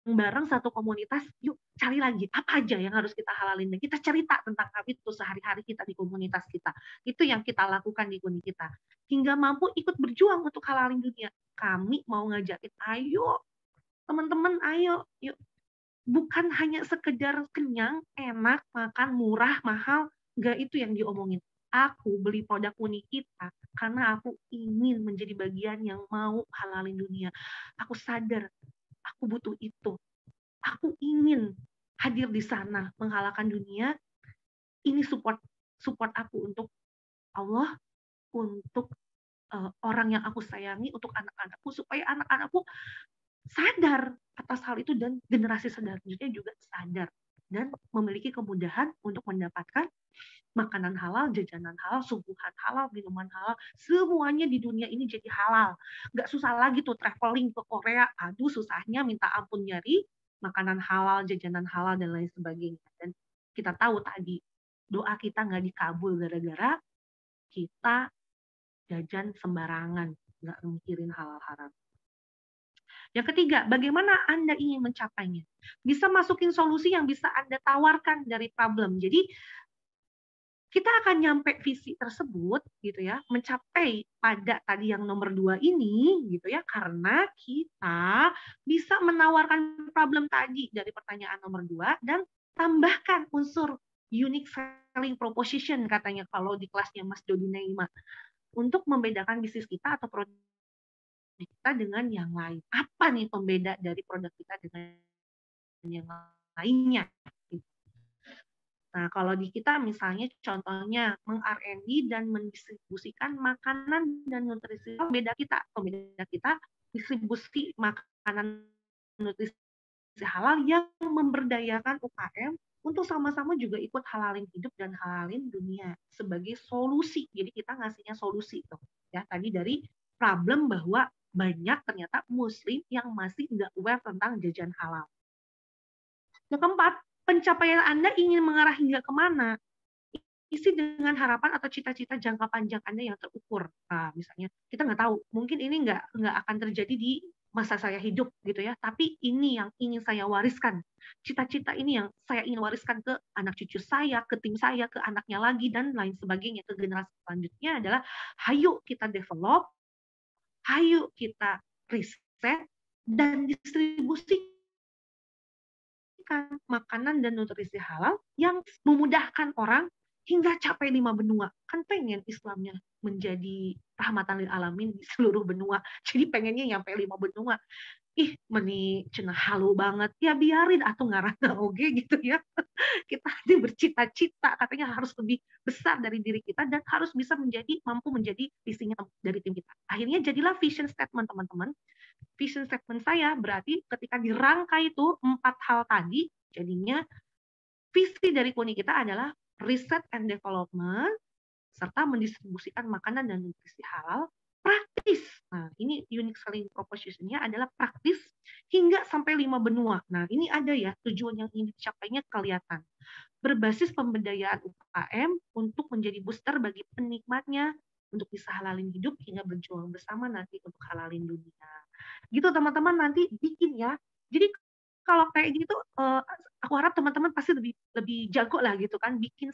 bareng satu komunitas, yuk cari lagi apa aja yang harus kita halalin. Dan kita cerita tentang itu sehari-hari kita di komunitas kita. Itu yang kita lakukan di Kuni kita. Hingga mampu ikut berjuang untuk halalin dunia. Kami mau ngajakin, ayo teman-teman, ayo yuk. Bukan hanya sekedar kenyang, enak, makan, murah, mahal, nggak itu yang diomongin. Aku beli produk Uni kita karena aku ingin menjadi bagian yang mau halalin dunia. Aku sadar, aku butuh itu. Aku ingin hadir di sana, menghalalkan dunia. Ini support aku untuk Allah, untuk orang yang aku sayangi, untuk anak-anakku, supaya anak-anakku sadar atas hal itu dan generasi selanjutnya juga sadar dan memiliki kemudahan untuk mendapatkan makanan halal, jajanan halal, suguhan halal, minuman halal, semuanya di dunia ini jadi halal. Nggak susah lagi tuh traveling ke Korea, aduh susahnya minta ampun nyari makanan halal, jajanan halal, dan lain sebagainya. Dan kita tahu tadi, doa kita nggak dikabul gara-gara kita jajan sembarangan, nggak mikirin halal haram. Yang ketiga, bagaimana Anda ingin mencapainya? Bisa masukin solusi yang bisa Anda tawarkan dari problem. Jadi, kita akan nyampe visi tersebut, gitu ya, mencapai pada tadi yang nomor 2 ini, gitu ya, karena kita bisa menawarkan problem tadi dari pertanyaan nomor 2 dan tambahkan unsur unique selling proposition, katanya kalau di kelasnya Mas Dodi Naima, untuk membedakan bisnis kita atau produk kita dengan yang lain. Apa nih pembeda dari produk kita dengan yang lainnya? Nah, kalau di kita misalnya contohnya meng-R&D dan mendistribusikan makanan dan nutrisi, pembeda kita distribusi makanan nutrisi halal yang memberdayakan UKM untuk sama-sama juga ikut halalin hidup dan halalin dunia sebagai solusi. Jadi kita ngasihnya solusi tuh. Ya, tadi dari problem bahwa banyak ternyata muslim yang masih nggak aware tentang jajan halal. Yang keempat, pencapaian Anda ingin mengarah hingga kemana? Isi dengan harapan atau cita-cita jangka panjang Anda yang terukur. Nah, misalnya, kita nggak tahu, mungkin ini nggak akan terjadi di masa saya hidup gitu ya, tapi ini yang ingin saya wariskan. Cita-cita ini yang saya ingin wariskan ke anak cucu saya, ke tim saya, ke anaknya lagi, dan lain sebagainya, ke generasi selanjutnya adalah, hayu kita develop, hayu kita riset, dan distribusi makanan dan nutrisi halal yang memudahkan orang hingga capai 5 benua. Kan pengen Islamnya menjadi rahmatan lil alamin di seluruh benua. Jadi pengennya nyampe 5 benua. Ih, meni cenah halu banget. Ya biarin atau ngarana oge gitu ya. Kita bercita-cita katanya harus lebih besar dari diri kita dan harus bisa mampu menjadi visinya dari tim kita. Akhirnya jadilah vision statement teman-teman. Vision statement saya berarti ketika dirangkai itu 4 hal tadi, jadinya visi dari Kuni kita adalah research and development, serta mendistribusikan makanan dan nutrisi halal, praktis. Nah, ini unique selling proposition-nya adalah praktis hingga sampai 5 benua. Nah, ini ada ya, tujuan yang ingin dicapainya kelihatan. Berbasis pemberdayaan UKM untuk menjadi booster bagi penikmatnya, untuk bisa halalin hidup hingga berjuang bersama nanti untuk halalin dunia. Gitu teman-teman, nanti bikin ya. Jadi kalau kayak gitu aku harap teman-teman pasti lebih jago lah gitu kan, bikin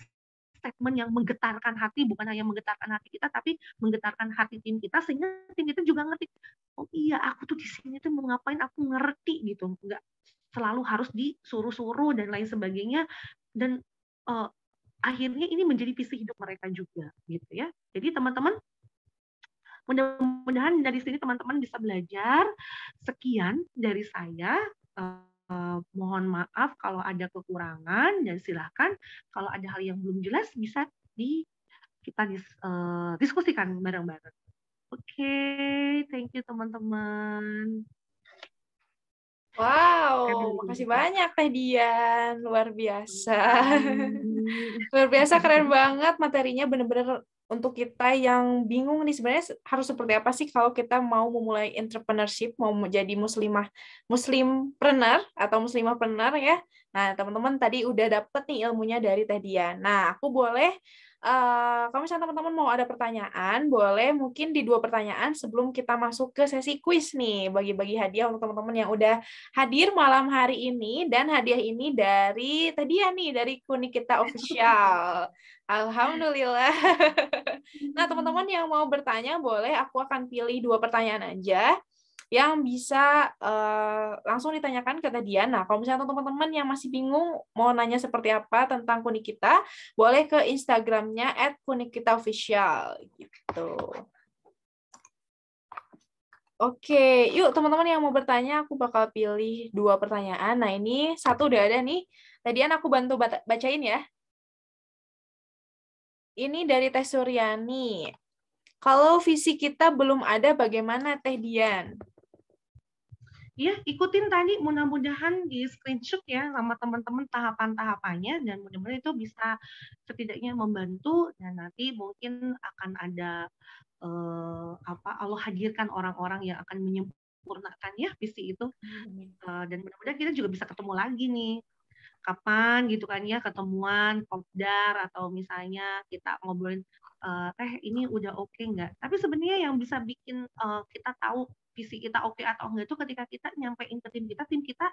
statement yang menggetarkan hati, bukan hanya menggetarkan hati kita, tapi menggetarkan hati tim kita, sehingga tim kita juga ngerti, oh iya aku tuh di sini tuh mau ngapain, aku ngerti gitu, nggak selalu harus disuruh-suruh dan lain sebagainya, dan akhirnya ini menjadi visi hidup mereka juga gitu ya. Jadi teman-teman, mudah-mudahan dari sini teman-teman bisa belajar. Sekian dari saya. Mohon maaf kalau ada kekurangan, dan silakan kalau ada hal yang belum jelas bisa kita diskusikan bareng-bareng. Oke, thank you teman-teman. Wow, makasih banyak Teh Dian, luar biasa. Luar biasa, keren banget materinya, bener-bener untuk kita yang bingung nih sebenarnya harus seperti apa sih kalau kita mau memulai entrepreneurship, mau menjadi muslimpreneur atau muslimahpreneur ya. Nah, teman-teman tadi udah dapet nih ilmunya dari Teh Dian. Nah, aku boleh kalau misalnya teman-teman mau ada pertanyaan, boleh mungkin di 2 pertanyaan sebelum kita masuk ke sesi kuis nih, bagi-bagi hadiah untuk teman-teman yang udah hadir malam hari ini, dan hadiah ini dari tadi ya nih, dari Kunikita Official. Alhamdulillah. Nah, teman-teman yang mau bertanya, boleh aku akan pilih 2 pertanyaan aja yang bisa langsung ditanyakan ke Dian. Nah, kalau misalnya teman-teman yang masih bingung mau nanya seperti apa tentang Kunikita, boleh ke Instagramnya @kunikitaofficial gitu. Oke, yuk teman-teman yang mau bertanya, aku bakal pilih 2 pertanyaan. Nah, ini satu udah ada nih. Dian aku bantu bacain ya. Ini dari Teh Suryani. Kalau visi kita belum ada, bagaimana Teh Dian? Ya, ikutin tadi, mudah-mudahan di screenshot ya sama teman-teman tahapan-tahapannya, dan mudah-mudahan itu bisa setidaknya membantu, dan nanti mungkin akan ada Allah hadirkan orang-orang yang akan menyempurnakan ya visi itu, dan mudah-mudahan kita juga bisa ketemu lagi nih. Kapan gitu kan ya, ketemuan kopdar, atau misalnya kita ngobrolin ini udah oke nggak. Tapi sebenarnya yang bisa bikin kita tahu visi kita oke atau enggak itu ketika kita nyampein ke tim kita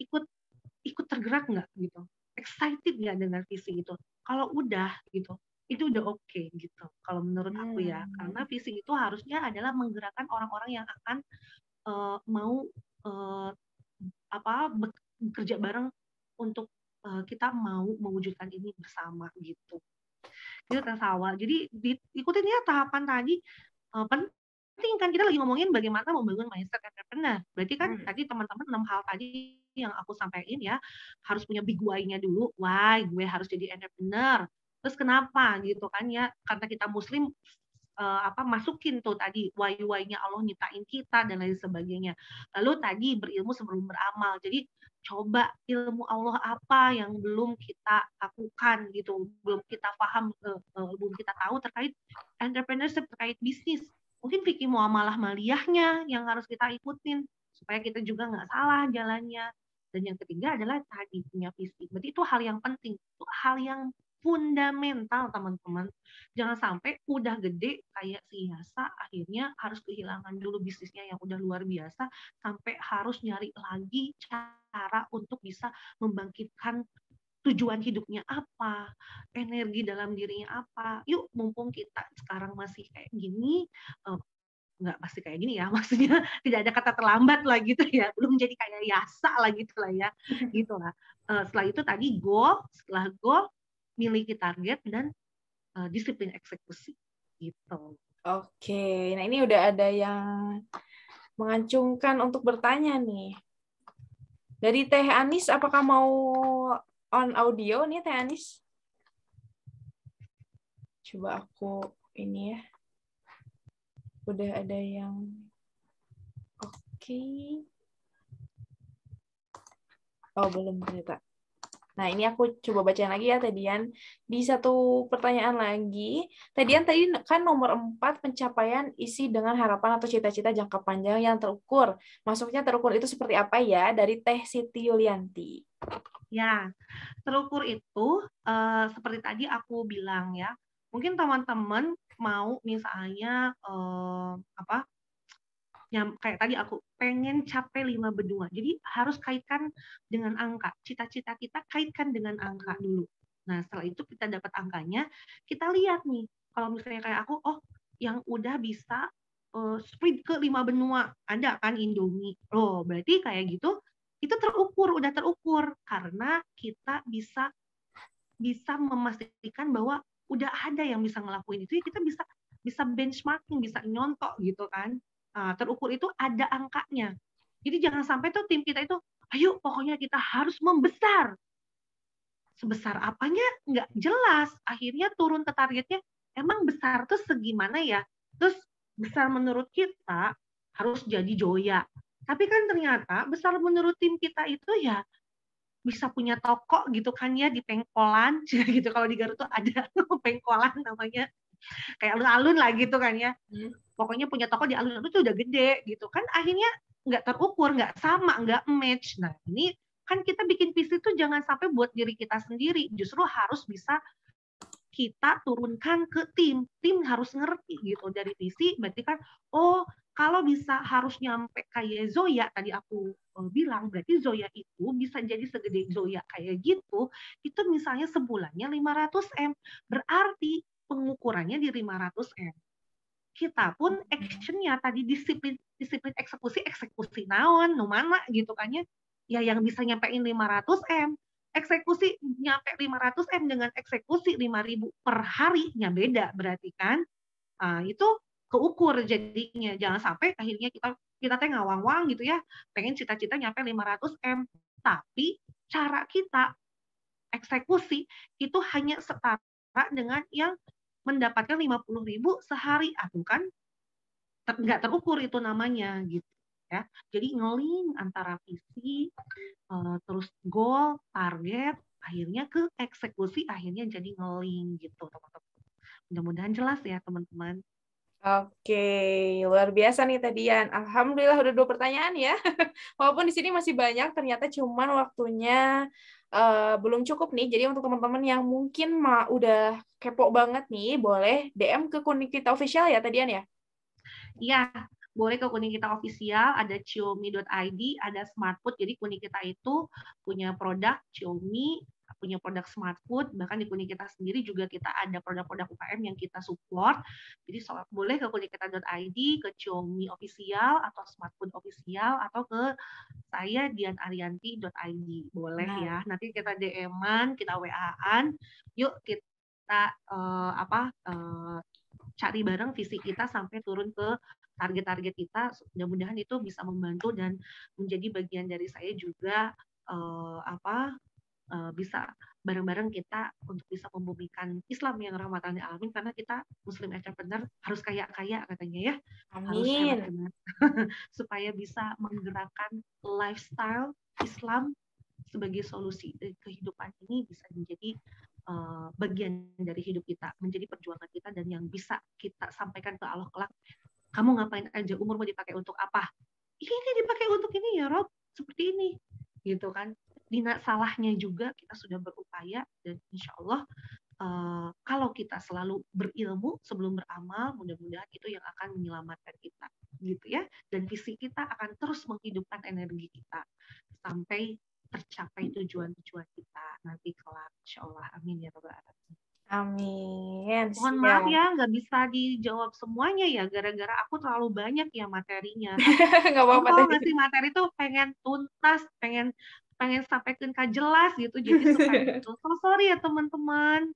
ikut tergerak nggak gitu, excited nggak dengan visi itu. Kalau udah gitu, itu udah oke gitu kalau menurut aku ya, karena visi itu harusnya adalah menggerakkan orang-orang yang akan mau bekerja bareng untuk kita mau mewujudkan ini bersama gitu. Itu Sawal. Jadi diikutin ya tahapan tadi. Penting kan, kita lagi ngomongin bagaimana membangun mindset entrepreneur. Berarti kan tadi teman-teman 6 hal tadi yang aku sampaikan ya, harus punya big why-nya dulu. Why gue harus jadi entrepreneur? Terus kenapa gitu kan ya? Karena kita muslim, masukin tuh tadi why-nya Allah nyiptain kita dan lain sebagainya. Lalu tadi berilmu sebelum beramal. Jadi coba ilmu Allah apa yang belum kita lakukan gitu, belum kita paham, belum kita tahu terkait entrepreneurship, terkait bisnis. Mungkin fikih muamalah maliyahnya yang harus kita ikutin supaya kita juga nggak salah jalannya. Dan yang ketiga adalah tadi punya visi. Berarti itu hal yang penting, itu hal yang fundamental teman-teman. Jangan sampai udah gede kayak si Yasa akhirnya harus kehilangan dulu bisnisnya yang udah luar biasa, sampai harus nyari lagi cara untuk bisa membangkitkan tujuan hidupnya apa, energi dalam dirinya apa. Yuk, mumpung kita sekarang masih kayak gini, nggak pasti kayak gini ya, maksudnya tidak ada kata terlambat lah gitu ya, belum jadi kayak Yasa lah gitu lah ya, gitu lah. Setelah itu tadi goal, setelah goal miliki target dan disiplin eksekusi gitu. Oke, nah ini udah ada yang mengacungkan untuk bertanya nih. Dari Teh Anis, apakah mau on audio nih Teh Anis? Coba aku ini ya. Udah ada yang oke. Oh, belum ternyata. Nah, ini aku coba bacain lagi ya, Dian. Di satu pertanyaan lagi, Dian tadi kan nomor 4, pencapaian isi dengan harapan atau cita-cita jangka panjang yang terukur. Maksudnya terukur itu seperti apa ya? Dari Teh Siti Yulianti. Ya, terukur itu seperti tadi aku bilang ya, mungkin teman-teman mau misalnya kayak tadi aku pengen capai 5 benua. Jadi harus kaitkan dengan angka. Cita-cita kita kaitkan dengan angka dulu. Nah, setelah itu kita dapat angkanya, kita lihat nih. Kalau misalnya kayak aku, oh yang udah bisa sprint ke 5 benua. Ada kan Indomie. Loh, berarti kayak gitu, itu udah terukur. Karena kita bisa memastikan bahwa udah ada yang bisa ngelakuin itu, kita bisa benchmarking, bisa nyontok gitu kan. Terukur itu ada angkanya. Jadi jangan sampai tuh tim kita itu, ayo pokoknya kita harus membesar. Sebesar apanya nggak jelas. Akhirnya turun ke targetnya, emang besar tuh segimana ya? Terus besar menurut kita harus jadi Zoya. Tapi kan ternyata besar menurut tim kita itu ya bisa punya toko gitu kan ya di Pengkolan gitu. Kalau di Garut tuh ada Pengkolan namanya, kayak alun-alun lah gitu kan ya. Pokoknya punya toko di alun-alun itu udah gede gitu kan, akhirnya nggak terukur, nggak sama, nggak match. Nah ini kan kita bikin visi itu jangan sampai buat diri kita sendiri, justru harus bisa kita turunkan ke tim harus ngerti gitu dari visi. Berarti kan, oh kalau bisa harus nyampe kayak Zoya tadi aku bilang, berarti Zoya itu bisa jadi segede Zoya kayak gitu, itu misalnya sebulannya 500M, berarti pengukurannya di 500M. Kita pun actionnya tadi disiplin eksekusi naon nu mana gitu kan ya yang bisa nyampein 500M, eksekusi nyampe 500M dengan eksekusi 5.000 per harinya beda berarti kan. Itu keukur jadinya. Jangan sampai akhirnya kita teh ngawang-wang gitu ya, pengen cita-cita nyampe 500M, tapi cara kita eksekusi itu hanya setara dengan yang mendapatkan 50.000 sehari. Aduh kan nggak terukur itu namanya gitu ya. Jadi ngeling antara visi, terus goal, target, akhirnya ke eksekusi, akhirnya jadi ngeling gitu teman-teman. Mudah-mudahan jelas ya teman-teman. Oke, luar biasa nih Tadian. Alhamdulillah udah 2 pertanyaan ya. Walaupun di sini masih banyak, ternyata cuman waktunya belum cukup nih. Jadi untuk teman-teman yang mungkin udah kepo banget nih, boleh DM ke Kuning Kita Official ya Tadian ya? Iya, boleh ke Kuning Kita Official, ada Xiaomi.id, ada Smartfood. Jadi Kuning Kita itu punya produk Xiaomi, punya produk Smartfood, bahkan di Kuning Kita sendiri juga kita ada produk-produk UKM yang kita support. Jadi boleh ke kuningkita.id, ke Xiaomi Official, atau Smartfood Official, atau ke saya dianarianti.id. Boleh ya, nanti kita DM-an, kita WA-an, yuk kita cari bareng visi kita sampai turun ke target-target kita. Mudah-mudahan itu bisa membantu dan menjadi bagian dari saya juga bisa bareng-bareng kita untuk bisa membumikan Islam yang rahmatan lil alamin, karena kita Muslim entrepreneur harus kaya-kaya katanya ya. Amin. Harus hebat supaya bisa menggerakkan lifestyle Islam sebagai solusi dari kehidupan ini bisa menjadi bagian dari hidup kita, menjadi perjuangan kita, dan yang bisa kita sampaikan ke Allah kelak. Kamu ngapain aja, umurmu dipakai untuk apa? Ini dipakai untuk ini ya Rob, seperti ini gitu kan. Dina salahnya juga kita sudah berupaya, dan insya Allah kalau kita selalu berilmu sebelum beramal, mudah-mudahan itu yang akan menyelamatkan kita gitu ya. Dan visi kita akan terus menghidupkan energi kita sampai tercapai tujuan-tujuan kita nanti kelak, insya Allah. Amin ya Rabbal Alamin. Amin. Mohon maaf ya, nggak bisa dijawab semuanya ya, gara-gara aku terlalu banyak ya materinya. Nggak apa-apa. Kalau ngasih materi tuh pengen tuntas, pengen sampaikan jelas gitu, jadi suka gitu. So sorry ya teman-teman.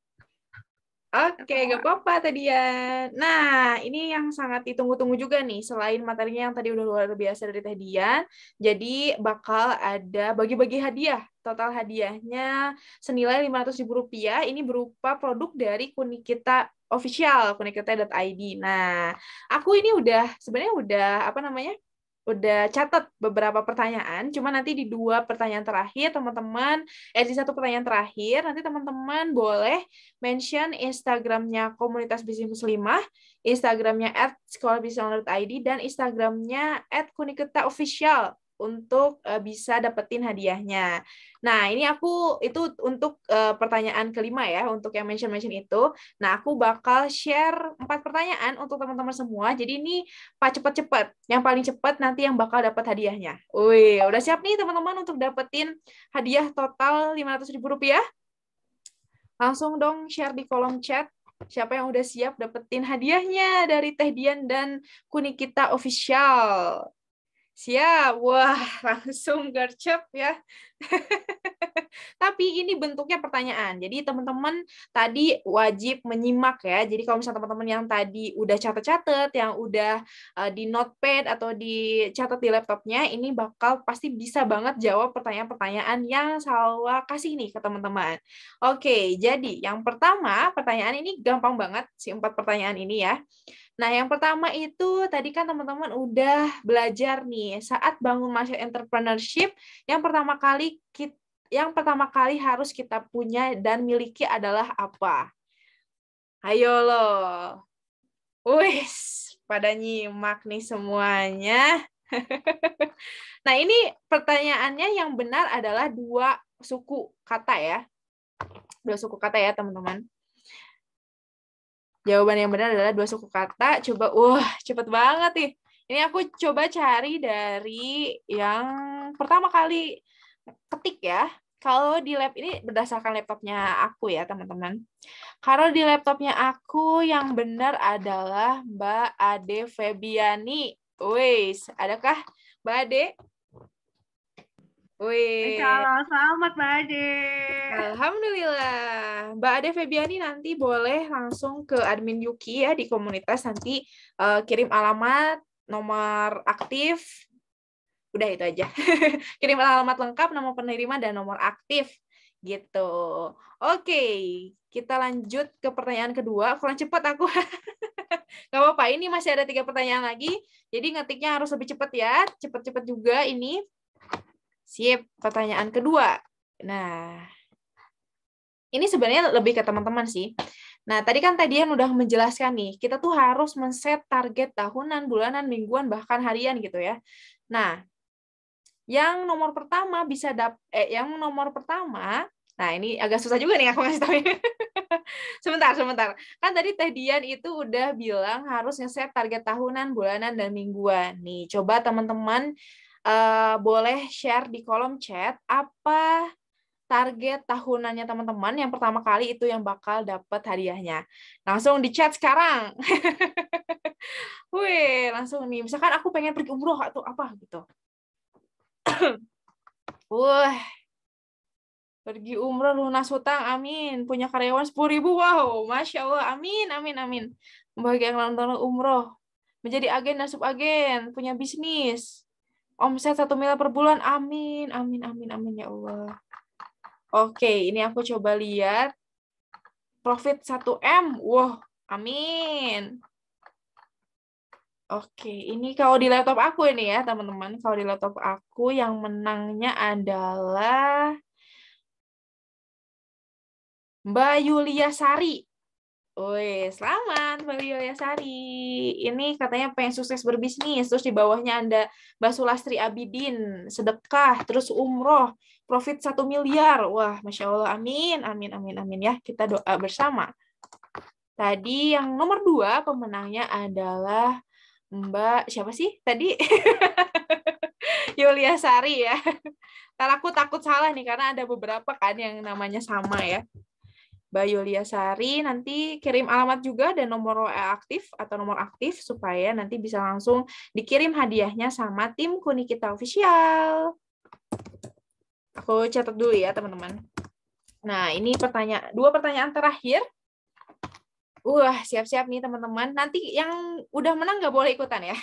Oke, gak apa-apa Tadian. Nah, ini yang sangat ditunggu-tunggu juga nih, selain materinya yang tadi udah luar biasa dari Tadian, jadi bakal ada bagi-bagi hadiah. Total hadiahnya senilai Rp500.000, ini berupa produk dari Kuning Kita Official, kuningkita.id. Nah, aku ini sebenarnya udah catat beberapa pertanyaan, cuma nanti di 2 pertanyaan terakhir teman-teman, di 1 pertanyaan terakhir nanti teman-teman boleh mention Instagramnya Komunitas Bisnis Muslimah, Instagramnya @sekolahbisnisonline.id, dan Instagramnya @kuningkita official. untuk bisa dapetin hadiahnya. Nah, ini itu untuk pertanyaan kelima ya, untuk yang mention-mention itu. Nah, aku bakal share 4 pertanyaan untuk teman-teman semua. Jadi ini cepet-cepet. Yang paling cepat nanti yang bakal dapat hadiahnya. Wih, udah siap nih teman-teman untuk dapetin hadiah total Rp500.000? Langsung dong share di kolom chat. Siapa yang udah siap dapetin hadiahnya dari Teh Dian dan Kunikita Official? Siap. Wah, langsung gercep ya. Tapi ini bentuknya pertanyaan. Jadi teman-teman tadi wajib menyimak ya. Jadi kalau misalnya teman-teman yang tadi udah catat-catat, yang udah di notepad atau dicatat di laptopnya, ini bakal pasti bisa banget jawab pertanyaan-pertanyaan yang saya kasih nih ke teman-teman. Oke, jadi yang pertama, pertanyaan ini gampang banget, si 4 pertanyaan ini ya. Nah, yang pertama itu tadi kan teman-teman udah belajar nih saat bangun mindset entrepreneurship yang pertama kali harus kita punya dan miliki adalah apa? Ayo loh. Wis, pada nyimak nih semuanya. Nah, ini pertanyaannya yang benar adalah 2 suku kata ya. 2 suku kata ya, teman-teman. Jawaban yang benar adalah 2 suku kata. Coba, cepet banget nih. Ini aku coba cari dari yang pertama kali ketik ya. Kalau di lab ini berdasarkan laptopnya aku ya, teman-teman. Kalau di laptopnya aku yang benar adalah Mbak Ade Febiani. Wis, adakah Mbak Ade? Wih. Selamat Mbak Ade. Alhamdulillah. Mbak Ade Febiani nanti boleh langsung ke admin Yuki ya di komunitas, nanti kirim alamat, nomor aktif. Udah itu aja. Kirim alamat lengkap, nomor penerima, dan nomor aktif. Gitu. Oke, kita lanjut ke pertanyaan kedua. Kurang cepat aku. Gak apa-apa, ini masih ada 3 pertanyaan lagi. Jadi ngetiknya harus lebih cepat ya. Cepat-cepat juga ini. Sip, pertanyaan kedua. Nah, ini sebenarnya lebih ke teman-teman sih. Nah, tadi kan Dian udah menjelaskan nih, kita tuh harus men-set target tahunan, bulanan, mingguan, bahkan harian gitu ya. Nah, yang nomor pertama nah ini agak susah juga nih aku ngasih tahu. Sebentar. Kan tadi Teh Dian itu udah bilang harus nge-set target tahunan, bulanan, dan mingguan. Nih, coba teman-teman boleh share di kolom chat apa target tahunannya teman-teman yang pertama kali itu yang bakal dapat hadiahnya. Langsung di chat sekarang. Wih, langsung nih. Misalkan aku pengen pergi umroh atau apa gitu. Wah, pergi umroh lunas hutang, amin. Punya karyawan 10.000, wow, Masya Allah, amin. Membahagiakan orang umroh. Menjadi agen dan subagen, punya bisnis. Omset 1 miliar per bulan, amin ya Allah. Oke, ini aku coba lihat. Profit 1M. Wah, amin. Oke, ini kalau di laptop aku ini ya, teman-teman. Kalau di laptop aku yang menangnya adalah Mbak Yulia Sari. Woi, selamat Mbak Yulia Sari. Ini katanya pengen sukses berbisnis. Terus di bawahnya ada Mbak Sulastri Abidin, sedekah, terus umroh, profit 1 miliar. Wah, Masya Allah, amin ya. Kita doa bersama. Tadi yang nomor 2 pemenangnya adalah Mbak, siapa sih tadi? Yulia Sari ya. Ntar aku takut salah nih, karena ada beberapa kan yang namanya sama ya. Mbak Yulia Sari, nanti kirim alamat juga dan nomor aktif atau nomor aktif supaya nanti bisa langsung dikirim hadiahnya sama tim Kunikita Official. Aku catat dulu ya, teman-teman. Nah, ini 2 pertanyaan terakhir. Siap-siap nih, teman-teman. Nanti yang udah menang nggak boleh ikutan ya.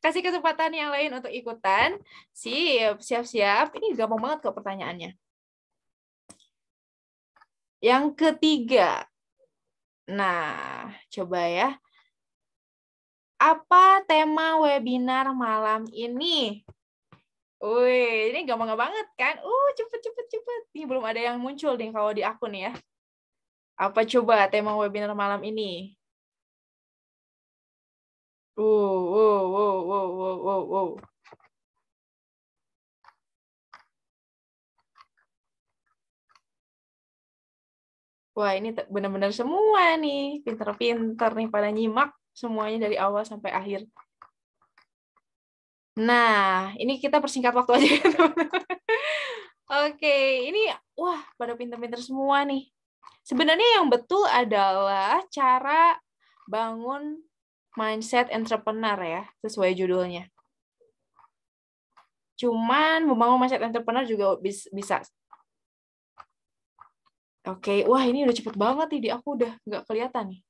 Kasih kesempatan yang lain untuk ikutan. Siap-siap. Ini gampang banget kok pertanyaannya. Yang ketiga. Nah, coba ya. Apa tema webinar malam ini? Wih, ini gampang banget kan? Cepet. Ini belum ada yang muncul nih kalau di akun ya. Apa coba tema webinar malam ini? Wow. Wah, ini benar-benar semua nih. Pinter-pinter nih pada nyimak semuanya dari awal sampai akhir. Nah, ini kita persingkat waktu aja ya, teman-teman. Oke, ini wah, pada pinter-pinter semua nih. Sebenarnya yang betul adalah cara bangun mindset entrepreneur ya, sesuai judulnya. Cuman membangun mindset entrepreneur juga bisa. Oke, wah ini udah cepet banget nih, di aku udah nggak kelihatan nih.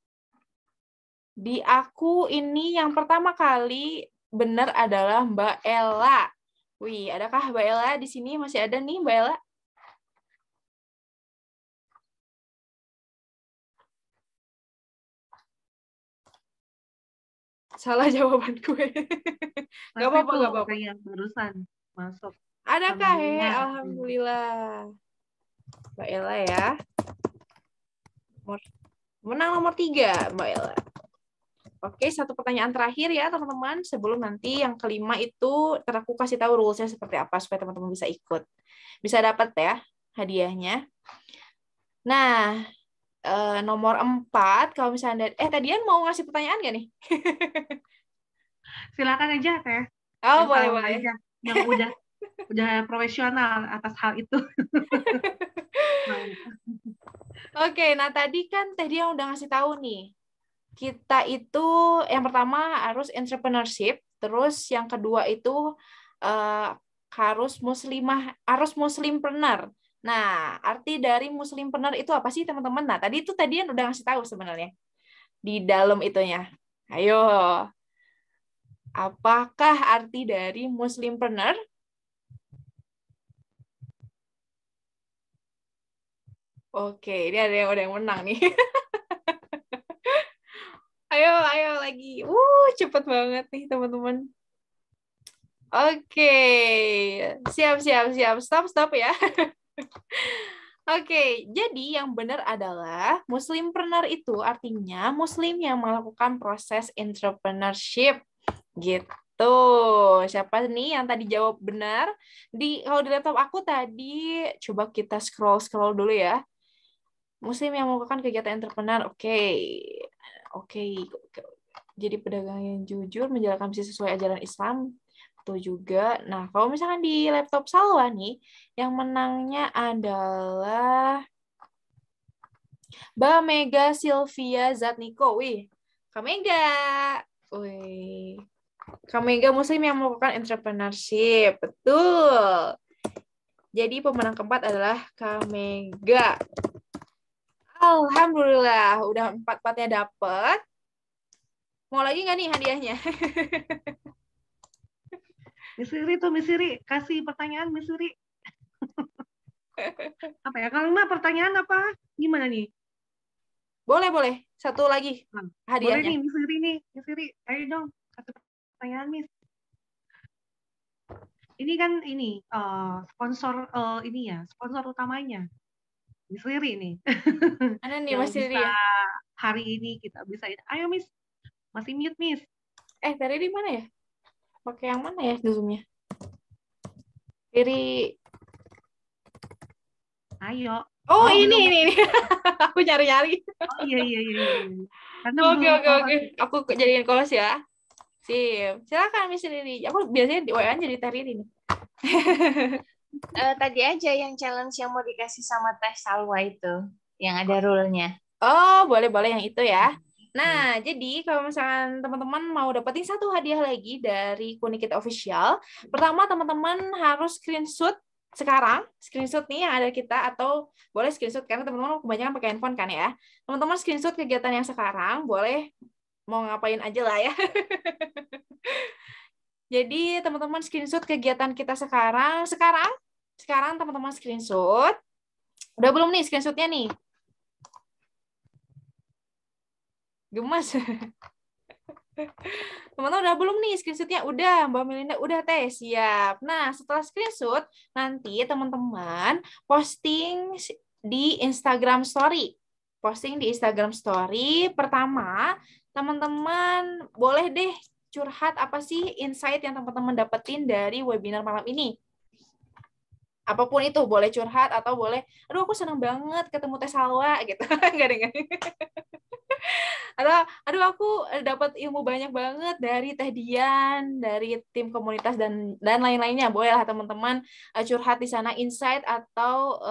Di aku ini yang pertama kali benar adalah Mbak Ella. Wih, adakah Mbak Ella di sini? Masih ada nih Mbak Ella? Salah jawaban gue. Gak apa-apa, gak apa-apa. Kayak barusan masuk. Adakah? Alhamdulillah. Mbak Ella ya. Menang nomor 3, Mbak Ella. Oke, satu pertanyaan terakhir ya, teman-teman. Sebelum nanti yang kelima itu, aku kasih tahu rules-nya seperti apa, supaya teman-teman bisa ikut. Bisa dapat ya hadiahnya. Nah, nomor 4, kalau misalnya... tadian mau ngasih pertanyaan nggak nih? Silakan aja, Teh. Oh, boleh-boleh. Yang udah profesional atas hal itu. Oke, nah tadi kan Teh yang udah ngasih tahu nih. Kita itu yang pertama harus entrepreneurship, terus yang kedua itu harus muslimpreneur. Nah, arti dari muslimpreneur itu apa sih, teman-teman? Nah, tadi yang udah ngasih tahu sebenarnya di dalam itunya. Ayo. Apakah arti dari muslimpreneur? Oke, ini ada yang menang nih. Ayo lagi. Cepet banget nih, teman-teman. Oke. Siap. Stop ya. Oke, jadi yang benar adalah muslimpreneur itu artinya muslim yang melakukan proses entrepreneurship. Gitu. Siapa nih yang tadi jawab benar? Kalau di laptop aku tadi, coba kita scroll dulu ya. Muslim yang melakukan kegiatan entrepreneur. Oke. Jadi pedagang yang jujur, menjalankan bisnis sesuai ajaran Islam. Betul juga. Nah, kalau misalkan di laptop Salwa nih, yang menangnya adalah Mbak Mega Sylvia Zatniko. Wih, Kak Mega. Wih. Kak Mega Muslim yang melakukan entrepreneurship. Betul. Jadi pemenang keempat adalah Kak Mega. Alhamdulillah, udah 4-4-nya dapet. Mau lagi nggak nih hadiahnya? Miss Siri, kasih pertanyaan Miss Siri. Apa ya? Kalau pertanyaan apa? Gimana nih? Boleh. Satu lagi hadiahnya. Boleh nih, Miss Siri. Ayo dong, kasih pertanyaan, Miss. Ini kan sponsor sponsor utamanya. Miss Siri nih. Mana nih Mas Siri ya? Hari ini kita bisa. Ayo Miss. Masih mute, Miss. Tadi di mana ya? Pakai yang mana ya Zoom-nya? Siri. Ayo. Oh, ini. Aku nyari-nyari. Oh, iya. Oke. Aku jadiin close ya. Sip. Silakan Miss Riri. Aku biasanya di WA jadi Teh Riri nih. Tadi aja yang challenge yang mau dikasih sama Teh Salwa itu, yang ada rule-nya. Oh, boleh yang itu ya. Nah, jadi kalau misalkan teman-teman mau dapetin satu hadiah lagi dari Kunikit Official, pertama teman-teman harus screenshot nih yang ada kita, atau boleh screenshot karena teman-teman kebanyakan pakai handphone kan ya. Teman-teman screenshot kegiatan yang sekarang, boleh mau ngapain aja lah ya. Jadi teman-teman screenshot kegiatan kita sekarang teman-teman screenshot. Udah belum nih screenshotnya nih? Gemas. Teman-teman udah belum nih screenshotnya? Udah, Mbak Melinda udah Teh, siap. Nah, setelah screenshot, nanti teman-teman posting di Instagram Story. Pertama, teman-teman boleh deh curhat apa sih insight yang teman-teman dapetin dari webinar malam ini. Apapun itu, boleh curhat atau boleh, aduh aku senang banget ketemu Teh Salwa gitu. Enggak deh, enggak. Atau aduh aku dapat ilmu banyak banget dari Teh Dian, dari tim komunitas dan lain-lainnya. Boleh lah teman-teman curhat di sana, insight atau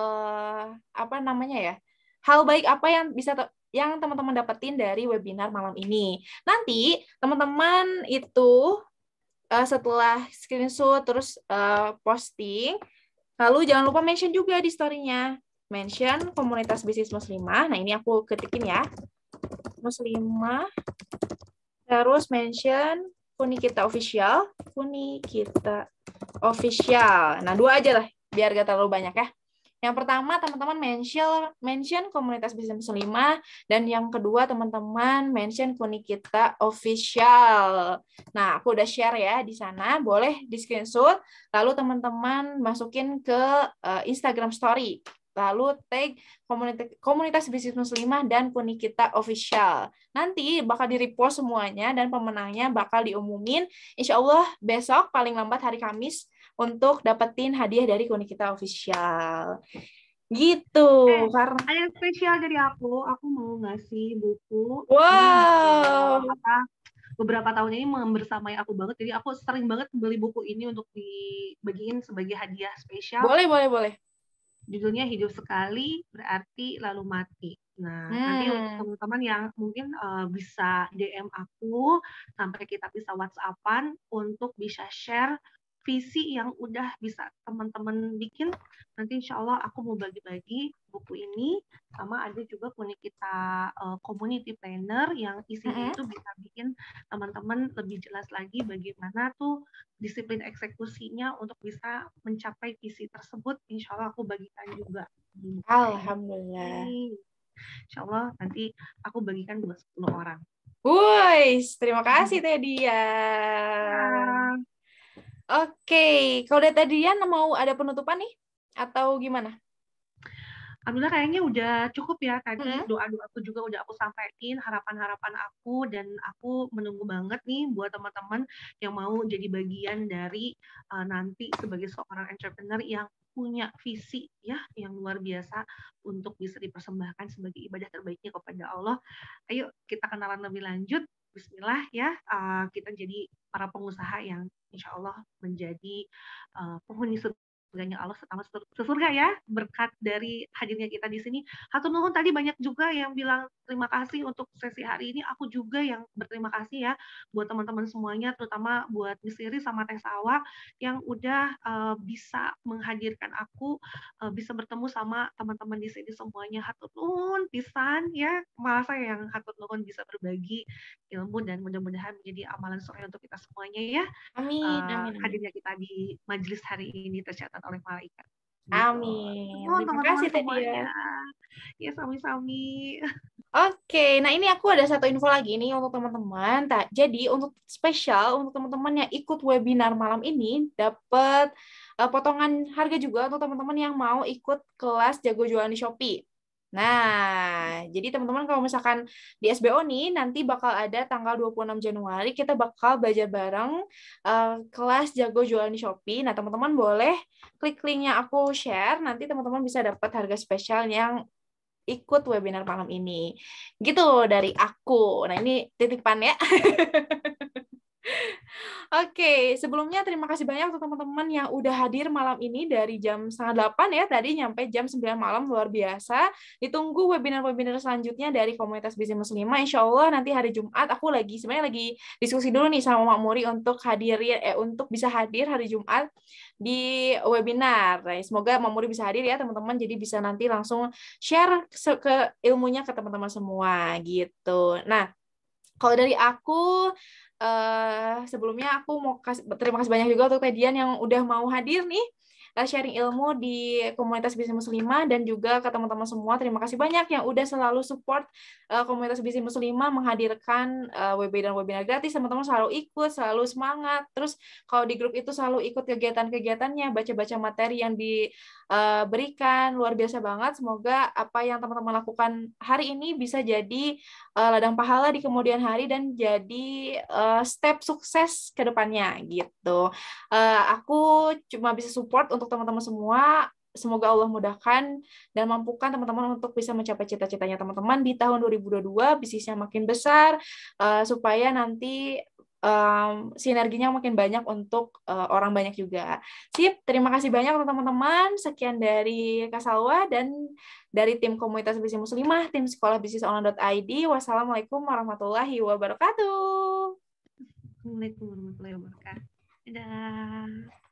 apa namanya ya? Hal baik apa yang bisa yang teman-teman dapetin dari webinar malam ini. Nanti teman-teman itu setelah screenshot terus posting, lalu jangan lupa mention juga di story-nya. Mention komunitas bisnis muslimah. Nah, ini aku ketikin ya. Muslimah. Terus mention Kunikita Official. Kunikita Official. Nah, 2 aja lah, biar gak terlalu banyak ya. Yang pertama, teman-teman mention komunitas bisnis muslimah. Dan yang kedua, teman-teman mention Kunikita Official. Nah, aku udah share ya di sana. Boleh di screenshot. Lalu teman-teman masukin ke Instagram Story. Lalu tag komunitas bisnis muslimah dan Kunikita Official. Nanti bakal di-repost semuanya dan pemenangnya bakal diumumin. Insya Allah besok paling lambat hari Kamis untuk dapetin hadiah dari Kunikita Official. Gitu. Karena Ada yang spesial dari aku mau ngasih buku. wow. Beberapa tahun ini membersamai aku banget, jadi aku sering banget beli buku ini untuk dibagiin sebagai hadiah spesial. Boleh. Judulnya Hidup Sekali Berarti Lalu Mati. Nah, nanti untuk teman-teman yang mungkin bisa DM aku, sampai kita bisa WhatsApp-an untuk bisa share visi yang udah bisa teman-teman bikin. Nanti insya Allah aku mau bagi-bagi buku ini, sama ada juga Kunikita Community Planner yang isinya itu bisa bikin teman-teman lebih jelas lagi bagaimana tuh disiplin eksekusinya untuk bisa mencapai visi tersebut. Insya Allah aku bagikan juga. Alhamdulillah. Insya Allah nanti aku bagikan buat 10 orang. Woi, terima kasih Teh Dian. Oke, kalau dari Teh Dian mau ada penutupan nih? Atau gimana? Alhamdulillah kayaknya udah cukup ya tadi, doa-doaku juga udah aku sampaikan, harapan-harapan aku, dan aku menunggu banget nih buat teman-teman yang mau jadi bagian dari nanti sebagai seorang entrepreneur yang punya visi ya yang luar biasa untuk bisa dipersembahkan sebagai ibadah terbaiknya kepada Allah. Ayo kita kenalan lebih lanjut. Bismillah ya, kita jadi para pengusaha yang insya Allah menjadi penghuni surganya Allah sesurga ya, berkat dari hadirnya kita di sini. Hatur nuhun, tadi banyak juga yang bilang terima kasih untuk sesi hari ini. Aku juga yang berterima kasih ya buat teman-teman semuanya, terutama buat Miss Iris sama Teh Salwa yang udah bisa menghadirkan aku bisa bertemu sama teman-teman di sini semuanya. Hatur nuhun pisan ya, malah saya yang hatur nuhun bisa berbagi ilmu, dan mudah-mudahan menjadi amalan soleh untuk kita semuanya ya. Amin. Hadirnya kita di majelis hari ini tercatat oleh malaikat. Gitu. Amin. Oh, Terima teman-teman kasih Teh semuanya. Dian. Ya, sami-sami. Oke, nah ini aku ada satu info lagi nih untuk teman-teman. Jadi untuk spesial untuk teman-teman yang ikut webinar malam ini dapat potongan harga juga untuk teman-teman yang mau ikut kelas jago jualan di Shopee. Nah, jadi teman-teman kalau misalkan di SBO nih, nanti bakal ada tanggal 26 Januari, kita bakal belajar bareng kelas jago jualan di Shopee. Nah, teman-teman boleh klik link yang aku share, nanti teman-teman bisa dapat harga spesial yang ikut webinar malam ini. Gitu dari aku. Nah, ini titipan ya. Oke, sebelumnya terima kasih banyak untuk teman-teman yang udah hadir malam ini dari jam 7:30 ya, tadi nyampe jam 9 malam, luar biasa. Ditunggu webinar-webinar selanjutnya dari komunitas bisnis muslimah. Insya Allah nanti hari Jumat aku sebenarnya lagi diskusi dulu nih sama Mak Muri untuk untuk bisa hadir hari Jumat di webinar. Nah, semoga Mak Muri bisa hadir ya teman-teman, jadi bisa nanti langsung share ke ilmunya ke teman-teman semua gitu. Nah, kalau dari aku, sebelumnya aku mau terima kasih banyak juga untuk Teh Dian yang udah mau hadir nih, sharing ilmu di komunitas bisnis muslimah, dan juga ke teman-teman semua. Terima kasih banyak yang udah selalu support komunitas bisnis muslimah menghadirkan webinar-webinar gratis. Teman-teman selalu ikut, selalu semangat. Terus kalau di grup itu selalu ikut kegiatan-kegiatannya, baca-baca materi yang diberikan. Luar biasa banget. Semoga apa yang teman-teman lakukan hari ini bisa jadi ladang pahala di kemudian hari dan jadi step sukses ke depannya gitu. Aku cuma bisa support untuk teman-teman semua. Semoga Allah mudahkan dan mampukan teman-teman untuk bisa mencapai cita-citanya teman-teman di tahun 2022, bisnisnya makin besar, supaya nanti sinerginya makin banyak untuk orang banyak juga. Sip, terima kasih banyak untuk teman-teman. Sekian dari Kak Salwa dan dari tim komunitas bisnis muslimah, tim sekolah bisnis online.id. Wassalamualaikum warahmatullahi wabarakatuh. Assalamualaikum warahmatullahi wabarakatuh. Dadah.